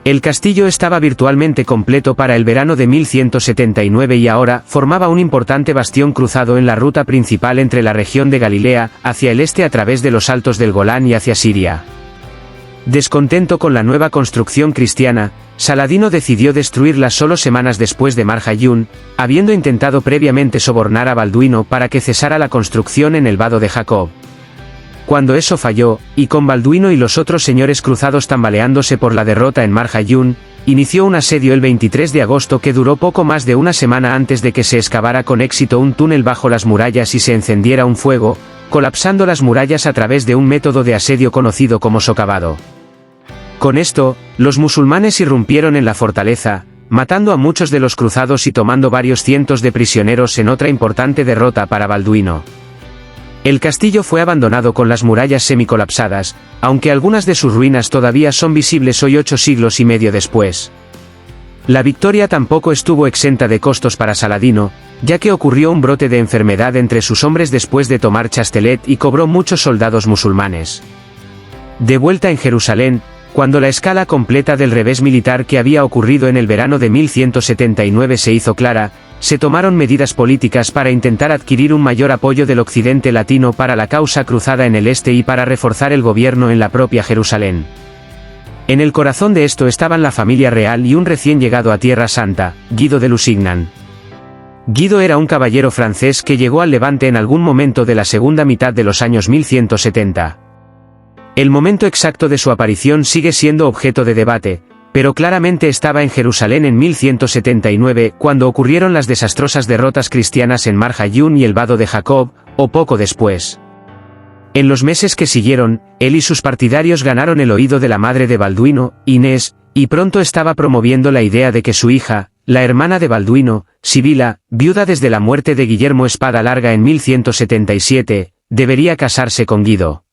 [SPEAKER 1] El castillo estaba virtualmente completo para el verano de 1179 y ahora formaba un importante bastión cruzado en la ruta principal entre la región de Galilea, hacia el este a través de los altos del Golán y hacia Siria. Descontento con la nueva construcción cristiana, Saladino decidió destruirla solo semanas después de Mar Hayun, habiendo intentado previamente sobornar a Balduino para que cesara la construcción en el vado de Jacob. Cuando eso falló, y con Balduino y los otros señores cruzados tambaleándose por la derrota en Mar Hayun, inició un asedio el 23 de agosto que duró poco más de una semana antes de que se excavara con éxito un túnel bajo las murallas y se encendiera un fuego, colapsando las murallas a través de un método de asedio conocido como socavado. Con esto, los musulmanes irrumpieron en la fortaleza, matando a muchos de los cruzados y tomando varios cientos de prisioneros en otra importante derrota para Balduino. El castillo fue abandonado con las murallas semicolapsadas, aunque algunas de sus ruinas todavía son visibles hoy 8 siglos y medio después. La victoria tampoco estuvo exenta de costos para Saladino, ya que ocurrió un brote de enfermedad entre sus hombres después de tomar Chastelet y cobró muchos soldados musulmanes. De vuelta en Jerusalén, cuando la escala completa del revés militar que había ocurrido en el verano de 1179 se hizo clara, se tomaron medidas políticas para intentar adquirir un mayor apoyo del occidente latino para la causa cruzada en el este y para reforzar el gobierno en la propia Jerusalén. En el corazón de esto estaban la familia real y un recién llegado a Tierra Santa, Guido de Lusignan. Guido era un caballero francés que llegó al Levante en algún momento de la segunda mitad de los años 1170. El momento exacto de su aparición sigue siendo objeto de debate, pero claramente estaba en Jerusalén en 1179 cuando ocurrieron las desastrosas derrotas cristianas en Mar Hayún y el Vado de Jacob, o poco después. En los meses que siguieron, él y sus partidarios ganaron el oído de la madre de Balduino, Inés, y pronto estaba promoviendo la idea de que su hija, la hermana de Balduino, Sibila, viuda desde la muerte de Guillermo Espada Larga en 1177, debería casarse con Guido.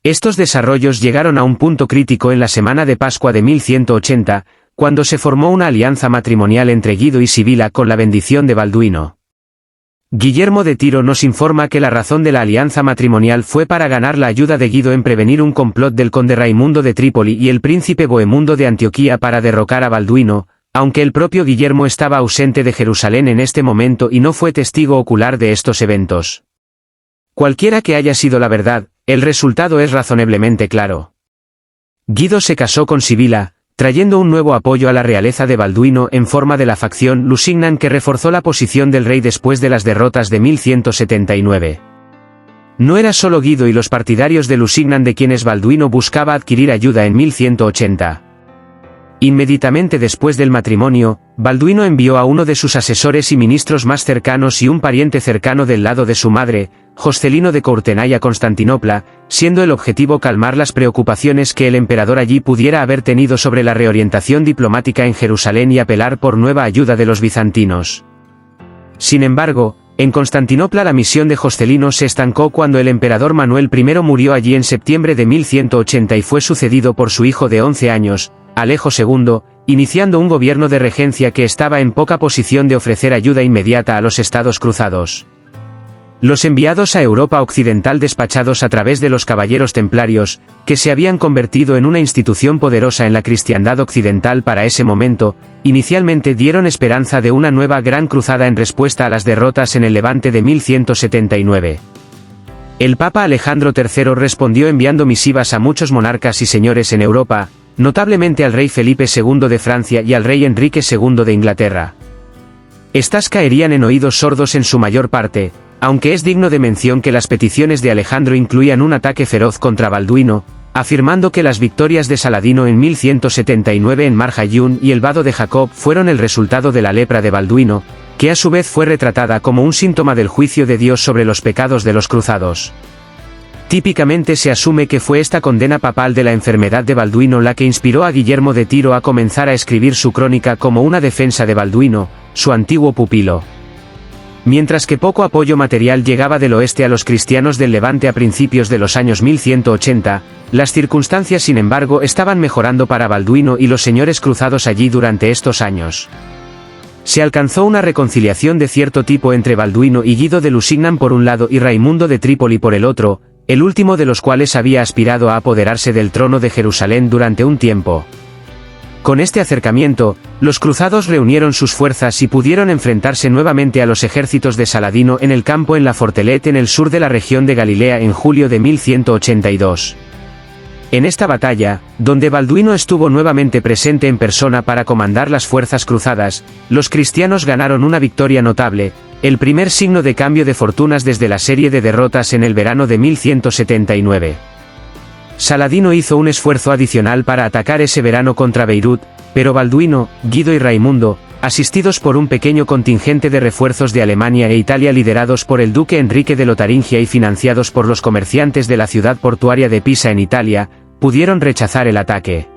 [SPEAKER 1] Estos desarrollos llegaron a un punto crítico en la semana de Pascua de 1180, cuando se formó una alianza matrimonial entre Guido y Sibila con la bendición de Balduino. Guillermo de Tiro nos informa que la razón de la alianza matrimonial fue para ganar la ayuda de Guido en prevenir un complot del conde Raimundo de Trípoli y el príncipe Bohemundo de Antioquía para derrocar a Balduino, aunque el propio Guillermo estaba ausente de Jerusalén en este momento y no fue testigo ocular de estos eventos. Cualquiera que haya sido la verdad, el resultado es razonablemente claro. Guido se casó con Sibila, trayendo un nuevo apoyo a la realeza de Balduino en forma de la facción Lusignan que reforzó la posición del rey después de las derrotas de 1179. No era solo Guido y los partidarios de Lusignan de quienes Balduino buscaba adquirir ayuda en 1180. Inmediatamente después del matrimonio, Balduino envió a uno de sus asesores y ministros más cercanos y un pariente cercano del lado de su madre, Joscelino de Courtenay a Constantinopla, siendo el objetivo calmar las preocupaciones que el emperador allí pudiera haber tenido sobre la reorientación diplomática en Jerusalén y apelar por nueva ayuda de los bizantinos. Sin embargo, en Constantinopla la misión de Joscelino se estancó cuando el emperador Manuel I murió allí en septiembre de 1180 y fue sucedido por su hijo de 11 años, Alejo II, iniciando un gobierno de regencia que estaba en poca posición de ofrecer ayuda inmediata a los estados cruzados. Los enviados a Europa Occidental despachados a través de los caballeros templarios, que se habían convertido en una institución poderosa en la cristiandad occidental para ese momento, inicialmente dieron esperanza de una nueva gran cruzada en respuesta a las derrotas en el Levante de 1179. El Papa Alejandro III respondió enviando misivas a muchos monarcas y señores en Europa, notablemente al rey Felipe II de Francia y al rey Enrique II de Inglaterra. Estas caerían en oídos sordos en su mayor parte, aunque es digno de mención que las peticiones de Alejandro incluían un ataque feroz contra Balduino, afirmando que las victorias de Saladino en 1179 en Mar Hayún y el Vado de Jacob fueron el resultado de la lepra de Balduino, que a su vez fue retratada como un síntoma del juicio de Dios sobre los pecados de los cruzados. Típicamente se asume que fue esta condena papal de la enfermedad de Balduino la que inspiró a Guillermo de Tiro a comenzar a escribir su crónica como una defensa de Balduino, su antiguo pupilo. Mientras que poco apoyo material llegaba del oeste a los cristianos del Levante a principios de los años 1180, las circunstancias sin embargo estaban mejorando para Balduino y los señores cruzados allí durante estos años. Se alcanzó una reconciliación de cierto tipo entre Balduino y Guido de Lusignan por un lado y Raimundo de Trípoli por el otro, el último de los cuales había aspirado a apoderarse del trono de Jerusalén durante un tiempo. Con este acercamiento, los cruzados reunieron sus fuerzas y pudieron enfrentarse nuevamente a los ejércitos de Saladino en el campo en la Fortelet en el sur de la región de Galilea en julio de 1182. En esta batalla, donde Balduino estuvo nuevamente presente en persona para comandar las fuerzas cruzadas, los cristianos ganaron una victoria notable, el primer signo de cambio de fortunas desde la serie de derrotas en el verano de 1179. Saladino hizo un esfuerzo adicional para atacar ese verano contra Beirut, pero Balduino, Guido y Raimundo, asistidos por un pequeño contingente de refuerzos de Alemania e Italia liderados por el duque Enrique de Lotaringia y financiados por los comerciantes de la ciudad portuaria de Pisa en Italia, pudieron rechazar el ataque.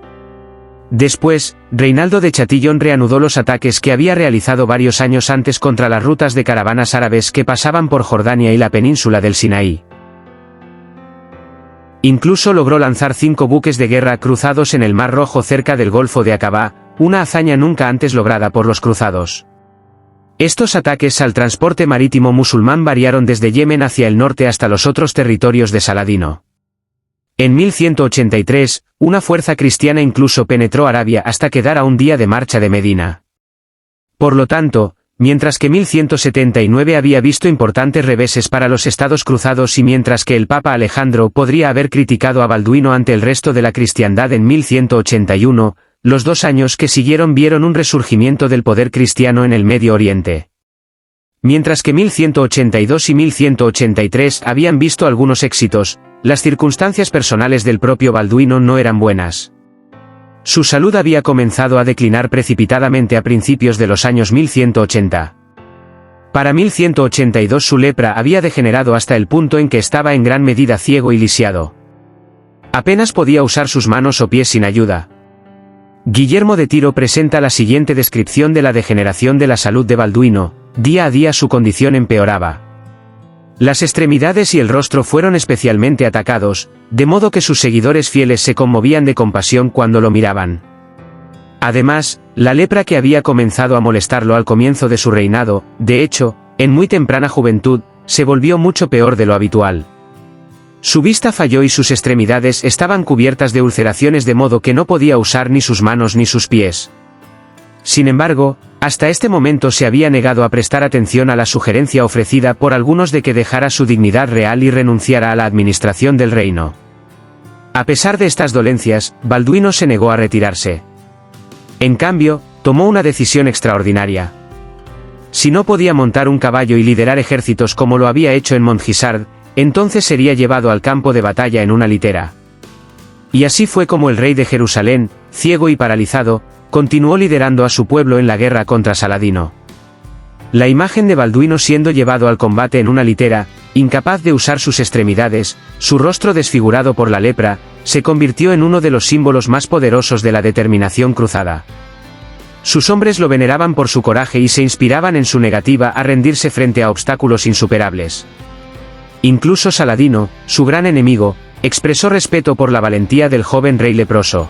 [SPEAKER 1] Después, Reinaldo de Chatillon reanudó los ataques que había realizado varios años antes contra las rutas de caravanas árabes que pasaban por Jordania y la península del Sinaí. Incluso logró lanzar 5 buques de guerra cruzados en el Mar Rojo cerca del Golfo de Aqaba, una hazaña nunca antes lograda por los cruzados. Estos ataques al transporte marítimo musulmán variaron desde Yemen hacia el norte hasta los otros territorios de Saladino. En 1183, una fuerza cristiana incluso penetró Arabia hasta quedar a un día de marcha de Medina. Por lo tanto, mientras que 1179 había visto importantes reveses para los estados cruzados y mientras que el Papa Alejandro podría haber criticado a Balduino ante el resto de la cristiandad en 1181, los 2 años que siguieron vieron un resurgimiento del poder cristiano en el Medio Oriente. Mientras que 1182 y 1183 habían visto algunos éxitos, las circunstancias personales del propio Balduino no eran buenas. Su salud había comenzado a declinar precipitadamente a principios de los años 1180. Para 1182 su lepra había degenerado hasta el punto en que estaba en gran medida ciego y lisiado. Apenas podía usar sus manos o pies sin ayuda. Guillermo de Tiro presenta la siguiente descripción de la degeneración de la salud de Balduino: día a día su condición empeoraba. Las extremidades y el rostro fueron especialmente atacados, de modo que sus seguidores fieles se conmovían de compasión cuando lo miraban. Además, la lepra que había comenzado a molestarlo al comienzo de su reinado, de hecho, en muy temprana juventud, se volvió mucho peor de lo habitual. Su vista falló y sus extremidades estaban cubiertas de ulceraciones de modo que no podía usar ni sus manos ni sus pies. Sin embargo, hasta este momento se había negado a prestar atención a la sugerencia ofrecida por algunos de que dejara su dignidad real y renunciara a la administración del reino. A pesar de estas dolencias, Balduino se negó a retirarse. En cambio, tomó una decisión extraordinaria. Si no podía montar un caballo y liderar ejércitos como lo había hecho en Montgisard, entonces sería llevado al campo de batalla en una litera. Y así fue como el rey de Jerusalén, ciego y paralizado, continuó liderando a su pueblo en la guerra contra Saladino. La imagen de Balduino siendo llevado al combate en una litera, incapaz de usar sus extremidades, su rostro desfigurado por la lepra, se convirtió en uno de los símbolos más poderosos de la determinación cruzada. Sus hombres lo veneraban por su coraje y se inspiraban en su negativa a rendirse frente a obstáculos insuperables. Incluso Saladino, su gran enemigo, expresó respeto por la valentía del joven rey leproso.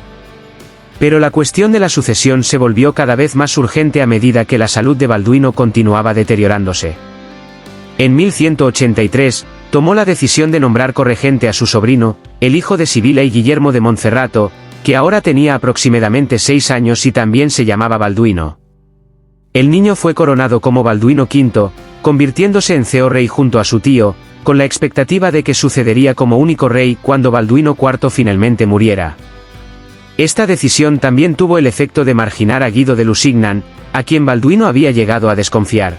[SPEAKER 1] Pero la cuestión de la sucesión se volvió cada vez más urgente a medida que la salud de Balduino continuaba deteriorándose. En 1183, tomó la decisión de nombrar corregente a su sobrino, el hijo de Sibila y Guillermo de Monferrato, que ahora tenía aproximadamente 6 años y también se llamaba Balduino. El niño fue coronado como Balduino V, convirtiéndose en CEO rey junto a su tío, con la expectativa de que sucedería como único rey cuando Balduino IV finalmente muriera. Esta decisión también tuvo el efecto de marginar a Guido de Lusignan, a quien Balduino había llegado a desconfiar.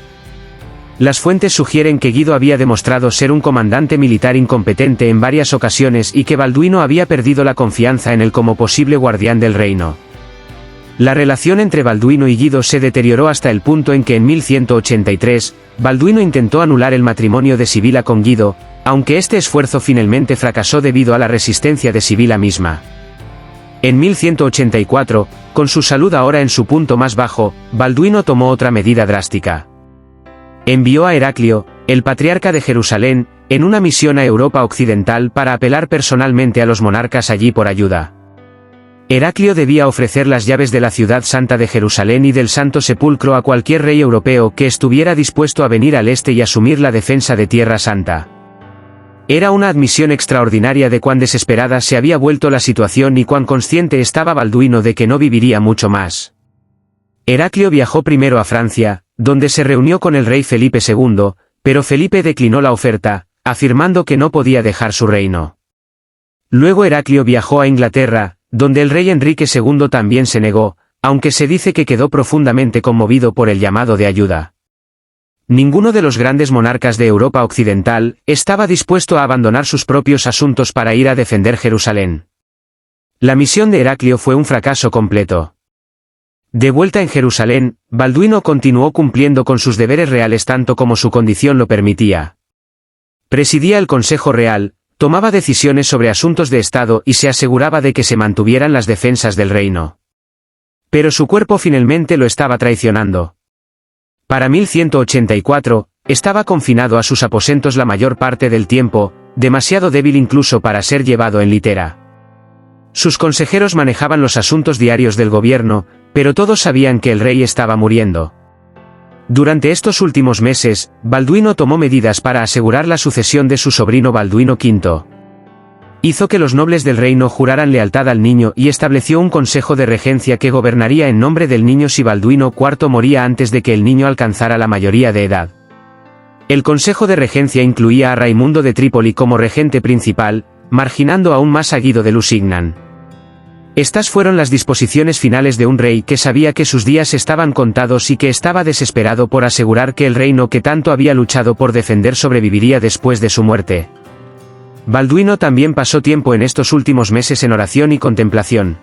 [SPEAKER 1] Las fuentes sugieren que Guido había demostrado ser un comandante militar incompetente en varias ocasiones y que Balduino había perdido la confianza en él como posible guardián del reino. La relación entre Balduino y Guido se deterioró hasta el punto en que en 1183, Balduino intentó anular el matrimonio de Sibila con Guido, aunque este esfuerzo finalmente fracasó debido a la resistencia de Sibila misma. En 1184, con su salud ahora en su punto más bajo, Balduino tomó otra medida drástica. Envió a Heraclio, el patriarca de Jerusalén, en una misión a Europa Occidental para apelar personalmente a los monarcas allí por ayuda. Heraclio debía ofrecer las llaves de la ciudad santa de Jerusalén y del Santo Sepulcro a cualquier rey europeo que estuviera dispuesto a venir al este y asumir la defensa de Tierra Santa. Era una admisión extraordinaria de cuán desesperada se había vuelto la situación y cuán consciente estaba Balduino de que no viviría mucho más. Heraclio viajó primero a Francia, donde se reunió con el rey Felipe II, pero Felipe declinó la oferta, afirmando que no podía dejar su reino. Luego Heraclio viajó a Inglaterra, donde el rey Enrique II también se negó, aunque se dice que quedó profundamente conmovido por el llamado de ayuda. Ninguno de los grandes monarcas de Europa Occidental estaba dispuesto a abandonar sus propios asuntos para ir a defender Jerusalén. La misión de Heraclio fue un fracaso completo. De vuelta en Jerusalén, Balduino continuó cumpliendo con sus deberes reales tanto como su condición lo permitía. Presidía el Consejo Real, tomaba decisiones sobre asuntos de Estado y se aseguraba de que se mantuvieran las defensas del reino. Pero su cuerpo finalmente lo estaba traicionando. Para 1184, estaba confinado a sus aposentos la mayor parte del tiempo, demasiado débil incluso para ser llevado en litera. Sus consejeros manejaban los asuntos diarios del gobierno, pero todos sabían que el rey estaba muriendo. Durante estos últimos meses, Balduino tomó medidas para asegurar la sucesión de su sobrino Balduino V. Hizo que los nobles del reino juraran lealtad al niño y estableció un consejo de regencia que gobernaría en nombre del niño si Balduino IV moría antes de que el niño alcanzara la mayoría de edad. El consejo de regencia incluía a Raimundo de Trípoli como regente principal, marginando aún más a Guido de Lusignan. Estas fueron las disposiciones finales de un rey que sabía que sus días estaban contados y que estaba desesperado por asegurar que el reino que tanto había luchado por defender sobreviviría después de su muerte. Balduino también pasó tiempo en estos últimos meses en oración y contemplación.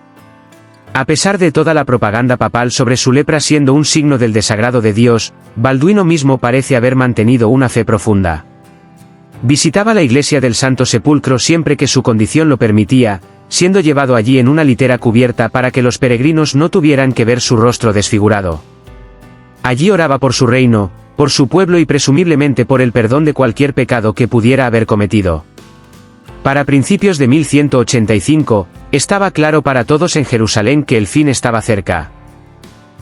[SPEAKER 1] A pesar de toda la propaganda papal sobre su lepra siendo un signo del desagrado de Dios, Balduino mismo parece haber mantenido una fe profunda. Visitaba la iglesia del Santo Sepulcro siempre que su condición lo permitía, siendo llevado allí en una litera cubierta para que los peregrinos no tuvieran que ver su rostro desfigurado. Allí oraba por su reino, por su pueblo y presumiblemente por el perdón de cualquier pecado que pudiera haber cometido. Para principios de 1185, estaba claro para todos en Jerusalén que el fin estaba cerca.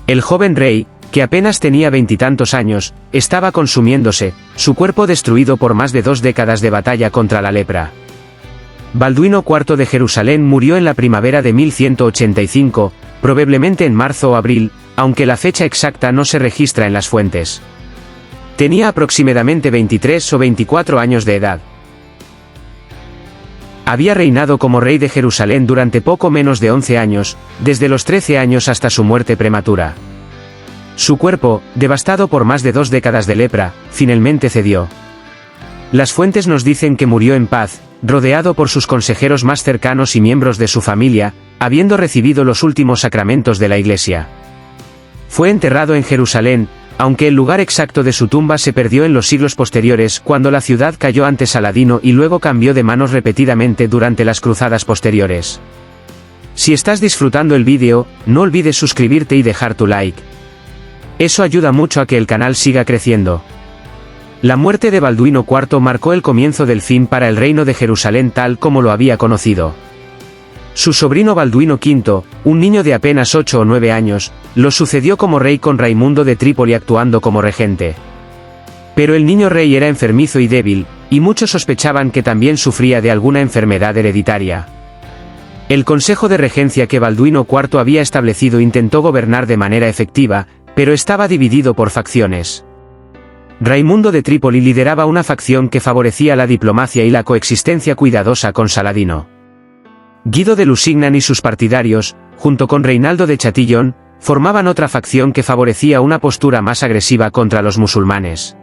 [SPEAKER 1] El joven rey, que apenas tenía 20 y tantos años, estaba consumiéndose, su cuerpo destruido por más de 2 décadas de batalla contra la lepra. Balduino IV de Jerusalén murió en la primavera de 1185, probablemente en marzo o abril, aunque la fecha exacta no se registra en las fuentes. Tenía aproximadamente 23 o 24 años de edad. Había reinado como rey de Jerusalén durante poco menos de 11 años, desde los 13 años hasta su muerte prematura. Su cuerpo, devastado por más de 2 décadas de lepra, finalmente cedió. Las fuentes nos dicen que murió en paz, rodeado por sus consejeros más cercanos y miembros de su familia, habiendo recibido los últimos sacramentos de la Iglesia. Fue enterrado en Jerusalén, aunque el lugar exacto de su tumba se perdió en los siglos posteriores cuando la ciudad cayó ante Saladino y luego cambió de manos repetidamente durante las cruzadas posteriores. Si estás disfrutando el vídeo, no olvides suscribirte y dejar tu like. Eso ayuda mucho a que el canal siga creciendo. La muerte de Balduino IV marcó el comienzo del fin para el reino de Jerusalén tal como lo había conocido. Su sobrino Balduino V, un niño de apenas 8 o 9 años, lo sucedió como rey con Raimundo de Trípoli actuando como regente. Pero el niño rey era enfermizo y débil, y muchos sospechaban que también sufría de alguna enfermedad hereditaria. El consejo de regencia que Balduino IV había establecido intentó gobernar de manera efectiva, pero estaba dividido por facciones. Raimundo de Trípoli lideraba una facción que favorecía la diplomacia y la coexistencia cuidadosa con Saladino. Guido de Lusignan y sus partidarios, junto con Reinaldo de Chatillon, formaban otra facción que favorecía una postura más agresiva contra los musulmanes.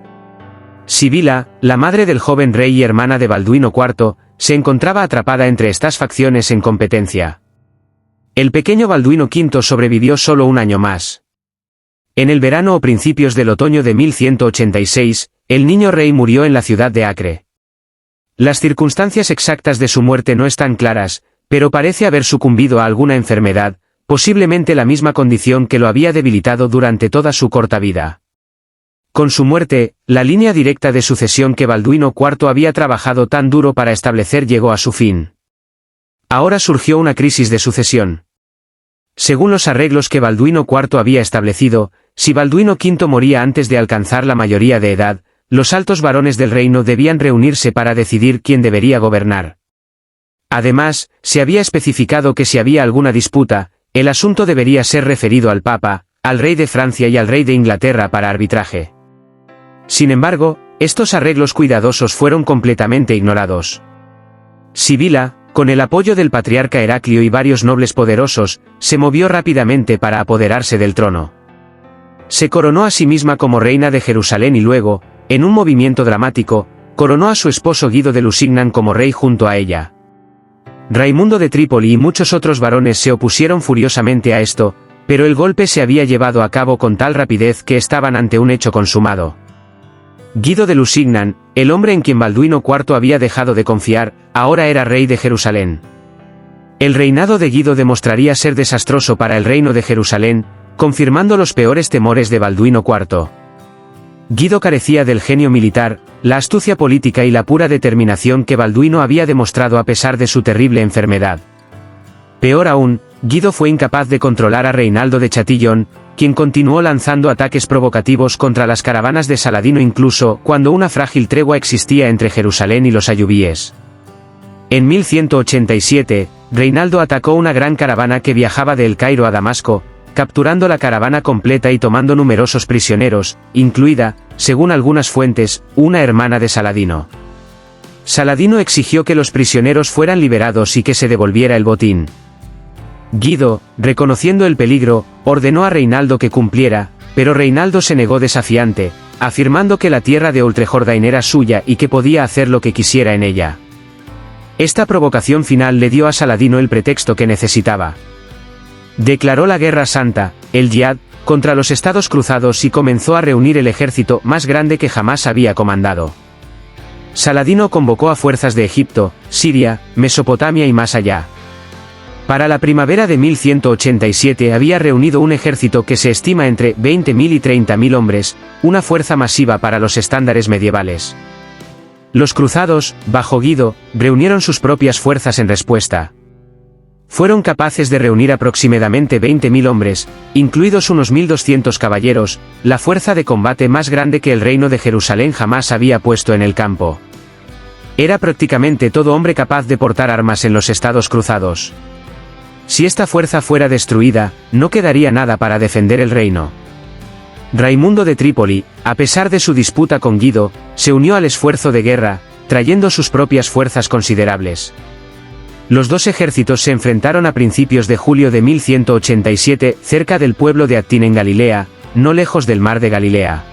[SPEAKER 1] Sibila, la madre del joven rey y hermana de Balduino IV, se encontraba atrapada entre estas facciones en competencia. El pequeño Balduino V sobrevivió solo un año más. En el verano o principios del otoño de 1186, el niño rey murió en la ciudad de Acre. Las circunstancias exactas de su muerte no están claras, pero parece haber sucumbido a alguna enfermedad, posiblemente la misma condición que lo había debilitado durante toda su corta vida. Con su muerte, la línea directa de sucesión que Balduino IV había trabajado tan duro para establecer llegó a su fin. Ahora surgió una crisis de sucesión. Según los arreglos que Balduino IV había establecido, si Balduino V moría antes de alcanzar la mayoría de edad, los altos varones del reino debían reunirse para decidir quién debería gobernar. Además, se había especificado que si había alguna disputa, el asunto debería ser referido al Papa, al rey de Francia y al rey de Inglaterra para arbitraje. Sin embargo, estos arreglos cuidadosos fueron completamente ignorados. Sibila, con el apoyo del patriarca Heraclio y varios nobles poderosos, se movió rápidamente para apoderarse del trono. Se coronó a sí misma como reina de Jerusalén y luego, en un movimiento dramático, coronó a su esposo Guido de Lusignan como rey junto a ella. Raimundo de Trípoli y muchos otros varones se opusieron furiosamente a esto, pero el golpe se había llevado a cabo con tal rapidez que estaban ante un hecho consumado. Guido de Lusignan, el hombre en quien Balduino IV había dejado de confiar, ahora era rey de Jerusalén. El reinado de Guido demostraría ser desastroso para el reino de Jerusalén, confirmando los peores temores de Balduino IV. Guido carecía del genio militar, la astucia política y la pura determinación que Balduino había demostrado a pesar de su terrible enfermedad. Peor aún, Guido fue incapaz de controlar a Reinaldo de Chatillon, quien continuó lanzando ataques provocativos contra las caravanas de Saladino incluso cuando una frágil tregua existía entre Jerusalén y los ayubíes. En 1187, Reinaldo atacó una gran caravana que viajaba de El Cairo a Damasco, capturando la caravana completa y tomando numerosos prisioneros, incluida, según algunas fuentes, una hermana de Saladino. Saladino exigió que los prisioneros fueran liberados y que se devolviera el botín. Guido, reconociendo el peligro, ordenó a Reinaldo que cumpliera, pero Reinaldo se negó desafiante, afirmando que la tierra de Ultrejordain era suya y que podía hacer lo que quisiera en ella. Esta provocación final le dio a Saladino el pretexto que necesitaba. Declaró la Guerra Santa, el Jihad, contra los estados cruzados y comenzó a reunir el ejército más grande que jamás había comandado. Saladino convocó a fuerzas de Egipto, Siria, Mesopotamia y más allá. Para la primavera de 1187 había reunido un ejército que se estima entre 20.000 y 30.000 hombres, una fuerza masiva para los estándares medievales. Los cruzados, bajo Guido, reunieron sus propias fuerzas en respuesta. Fueron capaces de reunir aproximadamente 20.000 hombres, incluidos unos 1.200 caballeros, la fuerza de combate más grande que el reino de Jerusalén jamás había puesto en el campo. Era prácticamente todo hombre capaz de portar armas en los estados cruzados. Si esta fuerza fuera destruida, no quedaría nada para defender el reino. Raimundo de Trípoli, a pesar de su disputa con Guido, se unió al esfuerzo de guerra, trayendo sus propias fuerzas considerables. Los dos ejércitos se enfrentaron a principios de julio de 1187 cerca del pueblo de Attín en Galilea, no lejos del mar de Galilea.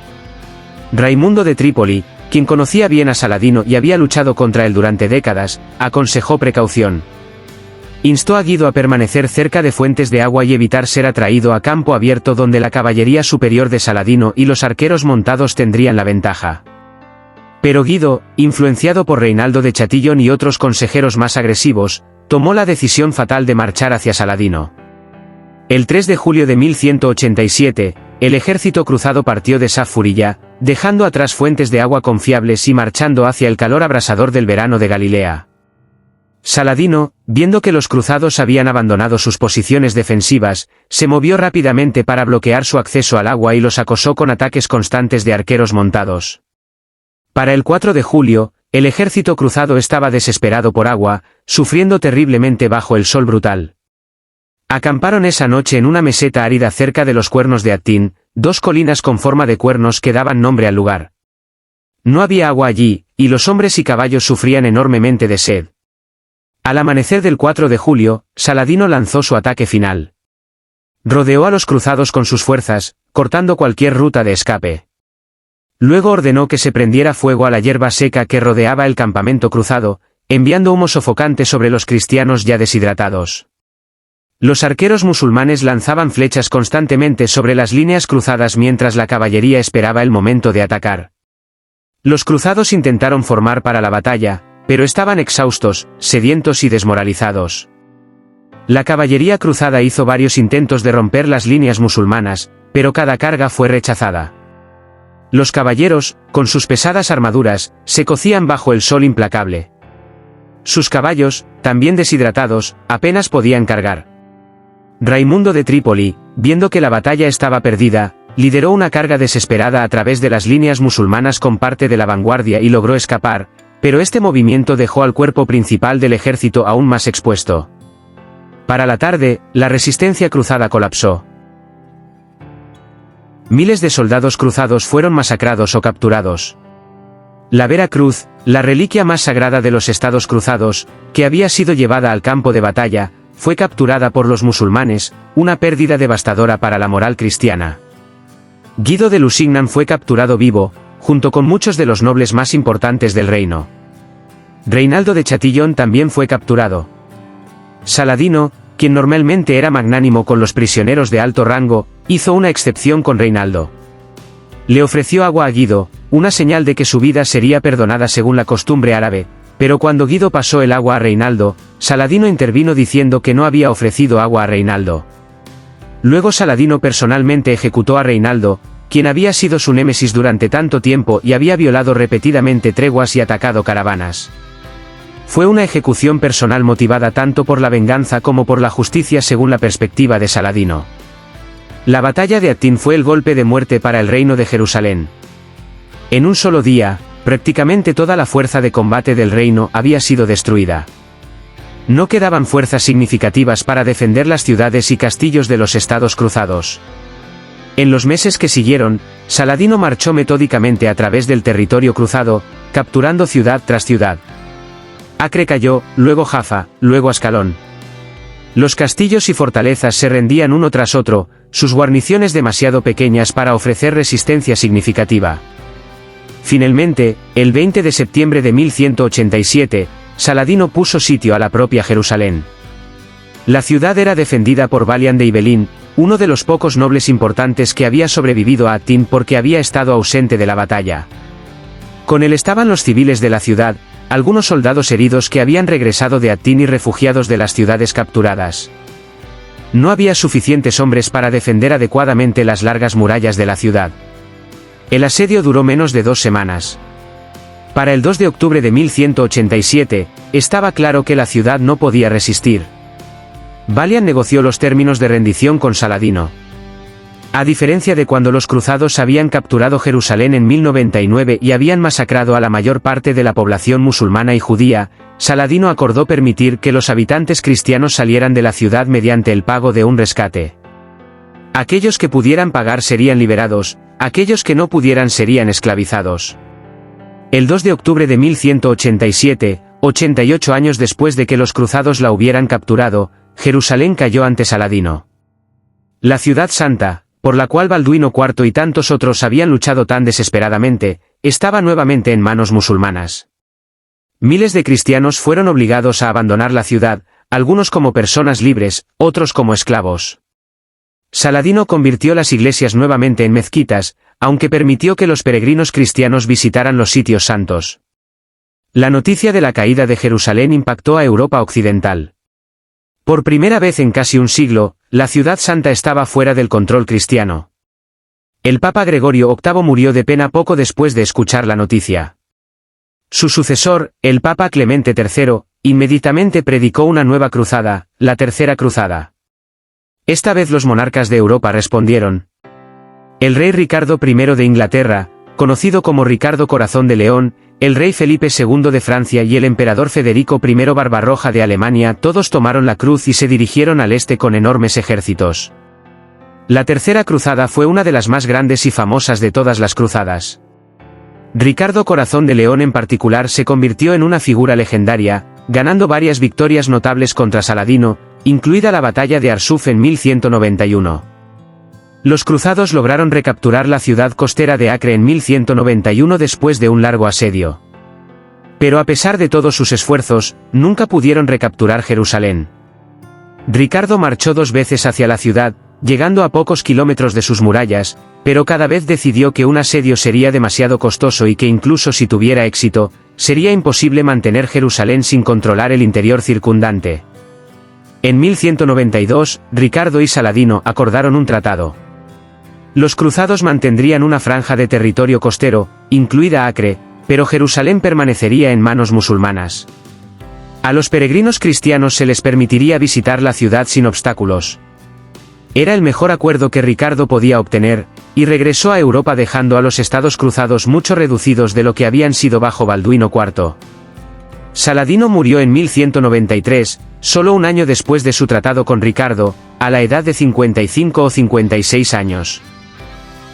[SPEAKER 1] Raimundo de Trípoli, quien conocía bien a Saladino y había luchado contra él durante décadas, aconsejó precaución. Instó a Guido a permanecer cerca de fuentes de agua y evitar ser atraído a campo abierto donde la caballería superior de Saladino y los arqueros montados tendrían la ventaja. Pero Guido, influenciado por Reinaldo de Chatillon y otros consejeros más agresivos, tomó la decisión fatal de marchar hacia Saladino. El 3 de julio de 1187, el ejército cruzado partió de Safurilla, dejando atrás fuentes de agua confiables y marchando hacia el calor abrasador del verano de Galilea. Saladino, viendo que los cruzados habían abandonado sus posiciones defensivas, se movió rápidamente para bloquear su acceso al agua y los acosó con ataques constantes de arqueros montados. Para el 4 de julio, el ejército cruzado estaba desesperado por agua, sufriendo terriblemente bajo el sol brutal. Acamparon esa noche en una meseta árida cerca de los cuernos de Attín, dos colinas con forma de cuernos que daban nombre al lugar. No había agua allí, y los hombres y caballos sufrían enormemente de sed. Al amanecer del 4 de julio, Saladino lanzó su ataque final. Rodeó a los cruzados con sus fuerzas, cortando cualquier ruta de escape. Luego ordenó que se prendiera fuego a la hierba seca que rodeaba el campamento cruzado, enviando humo sofocante sobre los cristianos ya deshidratados. Los arqueros musulmanes lanzaban flechas constantemente sobre las líneas cruzadas mientras la caballería esperaba el momento de atacar. Los cruzados intentaron formar para la batalla, pero estaban exhaustos, sedientos y desmoralizados. La caballería cruzada hizo varios intentos de romper las líneas musulmanas, pero cada carga fue rechazada. Los caballeros, con sus pesadas armaduras, se cocían bajo el sol implacable. Sus caballos, también deshidratados, apenas podían cargar. Raimundo de Trípoli, viendo que la batalla estaba perdida, lideró una carga desesperada a través de las líneas musulmanas con parte de la vanguardia y logró escapar, pero este movimiento dejó al cuerpo principal del ejército aún más expuesto. Para la tarde, la resistencia cruzada colapsó. Miles de soldados cruzados fueron masacrados o capturados. La Vera Cruz, la reliquia más sagrada de los estados cruzados, que había sido llevada al campo de batalla, fue capturada por los musulmanes, una pérdida devastadora para la moral cristiana. Guido de Lusignan fue capturado vivo, junto con muchos de los nobles más importantes del reino. Reinaldo de Chatillon también fue capturado. Saladino, quien normalmente era magnánimo con los prisioneros de alto rango, hizo una excepción con Reinaldo. Le ofreció agua a Guido, una señal de que su vida sería perdonada según la costumbre árabe, pero cuando Guido pasó el agua a Reinaldo, Saladino intervino diciendo que no había ofrecido agua a Reinaldo. Luego Saladino personalmente ejecutó a Reinaldo, quien había sido su némesis durante tanto tiempo y había violado repetidamente treguas y atacado caravanas. Fue una ejecución personal motivada tanto por la venganza como por la justicia según la perspectiva de Saladino. La batalla de Hattin fue el golpe de muerte para el reino de Jerusalén. En un solo día, prácticamente toda la fuerza de combate del reino había sido destruida. No quedaban fuerzas significativas para defender las ciudades y castillos de los estados cruzados. En los meses que siguieron, Saladino marchó metódicamente a través del territorio cruzado, capturando ciudad tras ciudad. Acre cayó, luego Jaffa, luego Ascalón. Los castillos y fortalezas se rendían uno tras otro, sus guarniciones demasiado pequeñas para ofrecer resistencia significativa. Finalmente, el 20 de septiembre de 1187, Saladino puso sitio a la propia Jerusalén. La ciudad era defendida por Balián de Ibelín, uno de los pocos nobles importantes que había sobrevivido a Hattin porque había estado ausente de la batalla. Con él estaban los civiles de la ciudad, algunos soldados heridos que habían regresado de Hattin y refugiados de las ciudades capturadas. No había suficientes hombres para defender adecuadamente las largas murallas de la ciudad. El asedio duró menos de 2 semanas. Para el 2 de octubre de 1187, estaba claro que la ciudad no podía resistir. Balián negoció los términos de rendición con Saladino. A diferencia de cuando los cruzados habían capturado Jerusalén en 1099 y habían masacrado a la mayor parte de la población musulmana y judía, Saladino acordó permitir que los habitantes cristianos salieran de la ciudad mediante el pago de un rescate. Aquellos que pudieran pagar serían liberados, aquellos que no pudieran serían esclavizados. El 2 de octubre de 1187, 88 años después de que los cruzados la hubieran capturado, Jerusalén cayó ante Saladino. La ciudad santa, por la cual Balduino IV y tantos otros habían luchado tan desesperadamente, estaba nuevamente en manos musulmanas. Miles de cristianos fueron obligados a abandonar la ciudad, algunos como personas libres, otros como esclavos. Saladino convirtió las iglesias nuevamente en mezquitas, aunque permitió que los peregrinos cristianos visitaran los sitios santos. La noticia de la caída de Jerusalén impactó a Europa occidental. Por primera vez en casi un siglo, la ciudad santa estaba fuera del control cristiano. El Papa Gregorio VIII murió de pena poco después de escuchar la noticia. Su sucesor, el Papa Clemente III, inmediatamente predicó una nueva cruzada, la Tercera Cruzada. Esta vez los monarcas de Europa respondieron. El rey Ricardo I de Inglaterra, conocido como Ricardo Corazón de León, el rey Felipe II de Francia y el emperador Federico I Barbarroja de Alemania todos tomaron la cruz y se dirigieron al este con enormes ejércitos. La Tercera Cruzada fue una de las más grandes y famosas de todas las cruzadas. Ricardo Corazón de León en particular se convirtió en una figura legendaria, ganando varias victorias notables contra Saladino, incluida la batalla de Arsuf en 1191. Los cruzados lograron recapturar la ciudad costera de Acre en 1191 después de un largo asedio. Pero a pesar de todos sus esfuerzos, nunca pudieron recapturar Jerusalén. Ricardo marchó 2 veces hacia la ciudad, llegando a pocos kilómetros de sus murallas, pero cada vez decidió que un asedio sería demasiado costoso y que incluso si tuviera éxito, sería imposible mantener Jerusalén sin controlar el interior circundante. En 1192, Ricardo y Saladino acordaron un tratado. Los cruzados mantendrían una franja de territorio costero, incluida Acre, pero Jerusalén permanecería en manos musulmanas. A los peregrinos cristianos se les permitiría visitar la ciudad sin obstáculos. Era el mejor acuerdo que Ricardo podía obtener, y regresó a Europa dejando a los estados cruzados mucho reducidos de lo que habían sido bajo Balduino IV. Saladino murió en 1193, solo un año después de su tratado con Ricardo, a la edad de 55 o 56 años.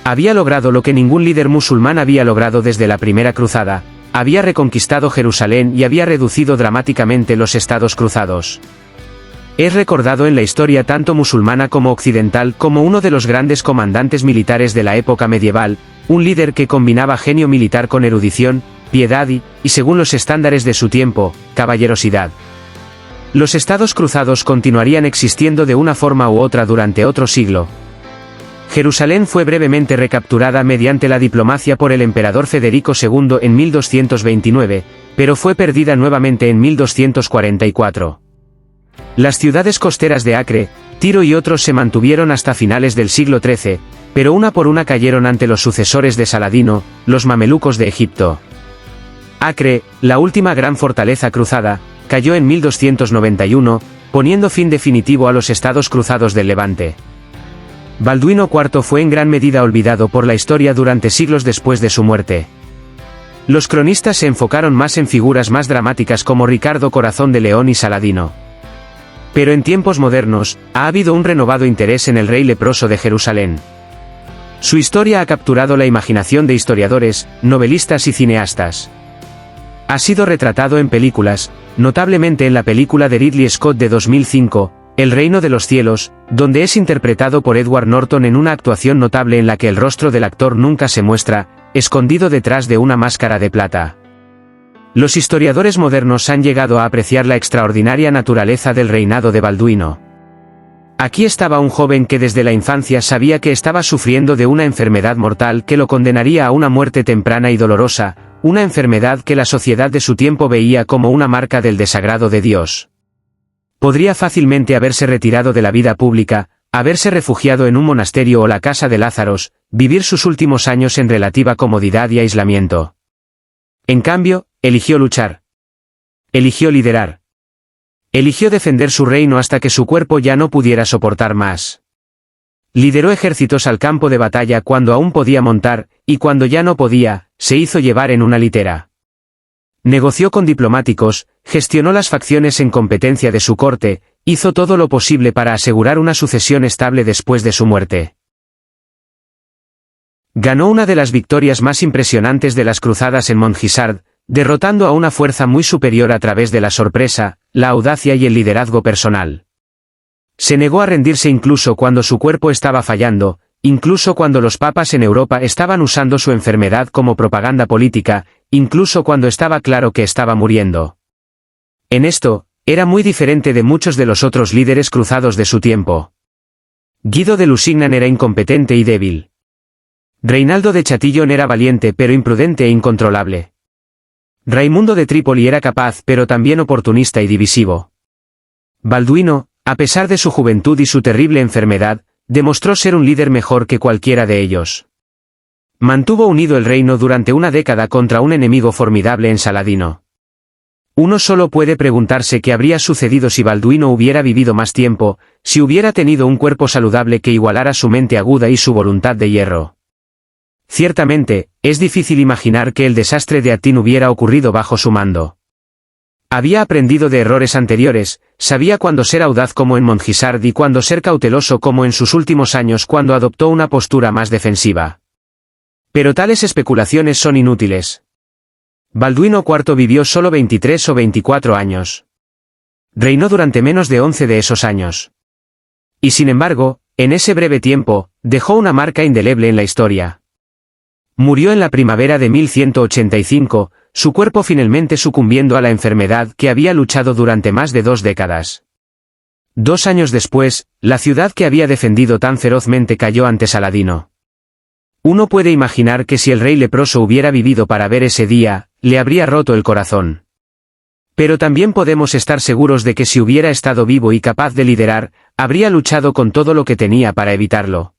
[SPEAKER 1] Había logrado lo que ningún líder musulmán había logrado desde la Primera Cruzada, había reconquistado Jerusalén y había reducido dramáticamente los estados cruzados. Es recordado en la historia tanto musulmana como occidental como uno de los grandes comandantes militares de la época medieval, un líder que combinaba genio militar con erudición, piedad y, según los estándares de su tiempo, caballerosidad. Los estados cruzados continuarían existiendo de una forma u otra durante otro siglo. Jerusalén fue brevemente recapturada mediante la diplomacia por el emperador Federico II en 1229, pero fue perdida nuevamente en 1244. Las ciudades costeras de Acre, Tiro y otros se mantuvieron hasta finales del siglo XIII, pero una por una cayeron ante los sucesores de Saladino, los mamelucos de Egipto. Acre, la última gran fortaleza cruzada, cayó en 1291, poniendo fin definitivo a los estados cruzados del Levante. Balduino IV fue en gran medida olvidado por la historia durante siglos después de su muerte. Los cronistas se enfocaron más en figuras más dramáticas como Ricardo Corazón de León y Saladino. Pero en tiempos modernos, ha habido un renovado interés en el rey leproso de Jerusalén. Su historia ha capturado la imaginación de historiadores, novelistas y cineastas. Ha sido retratado en películas, notablemente en la película de Ridley Scott de 2005, El Reino de los Cielos, donde es interpretado por Edward Norton en una actuación notable en la que el rostro del actor nunca se muestra, escondido detrás de una máscara de plata. Los historiadores modernos han llegado a apreciar la extraordinaria naturaleza del reinado de Balduino. Aquí estaba un joven que desde la infancia sabía que estaba sufriendo de una enfermedad mortal que lo condenaría a una muerte temprana y dolorosa, una enfermedad que la sociedad de su tiempo veía como una marca del desagrado de Dios. Podría fácilmente haberse retirado de la vida pública, haberse refugiado en un monasterio o la casa de Lázaros, vivir sus últimos años en relativa comodidad y aislamiento. En cambio, eligió luchar. Eligió liderar. Eligió defender su reino hasta que su cuerpo ya no pudiera soportar más. Lideró ejércitos al campo de batalla cuando aún podía montar, y cuando ya no podía, se hizo llevar en una litera. Negoció con diplomáticos, gestionó las facciones en competencia de su corte, hizo todo lo posible para asegurar una sucesión estable después de su muerte. Ganó una de las victorias más impresionantes de las cruzadas en Montgisard, derrotando a una fuerza muy superior a través de la sorpresa, la audacia y el liderazgo personal. Se negó a rendirse incluso cuando su cuerpo estaba fallando, incluso cuando los papas en Europa estaban usando su enfermedad como propaganda política, incluso cuando estaba claro que estaba muriendo. En esto, era muy diferente de muchos de los otros líderes cruzados de su tiempo. Guido de Lusignan era incompetente y débil. Reinaldo de Chatillon era valiente pero imprudente e incontrolable. Raimundo de Trípoli era capaz pero también oportunista y divisivo. Balduino, a pesar de su juventud y su terrible enfermedad, demostró ser un líder mejor que cualquiera de ellos. Mantuvo unido el reino durante una década contra un enemigo formidable en Saladino. Uno solo puede preguntarse qué habría sucedido si Balduino hubiera vivido más tiempo, si hubiera tenido un cuerpo saludable que igualara su mente aguda y su voluntad de hierro. Ciertamente, es difícil imaginar que el desastre de Atín hubiera ocurrido bajo su mando. Había aprendido de errores anteriores, sabía cuándo ser audaz como en Montgisard y cuándo ser cauteloso como en sus últimos años cuando adoptó una postura más defensiva. Pero tales especulaciones son inútiles. Balduino IV vivió solo 23 o 24 años. Reinó durante menos de 11 de esos años. Y sin embargo, en ese breve tiempo, dejó una marca indeleble en la historia. Murió en la primavera de 1185, su cuerpo finalmente sucumbiendo a la enfermedad que había luchado durante más de 2 décadas. 2 años después, la ciudad que había defendido tan ferozmente cayó ante Saladino. Uno puede imaginar que si el rey leproso hubiera vivido para ver ese día, le habría roto el corazón. Pero también podemos estar seguros de que si hubiera estado vivo y capaz de liderar, habría luchado con todo lo que tenía para evitarlo.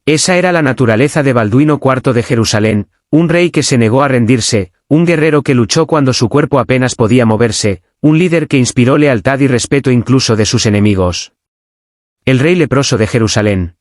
[SPEAKER 1] Esa era la naturaleza de Balduino IV de Jerusalén, un rey que se negó a rendirse, un guerrero que luchó cuando su cuerpo apenas podía moverse, un líder que inspiró lealtad y respeto incluso de sus enemigos. El rey leproso de Jerusalén.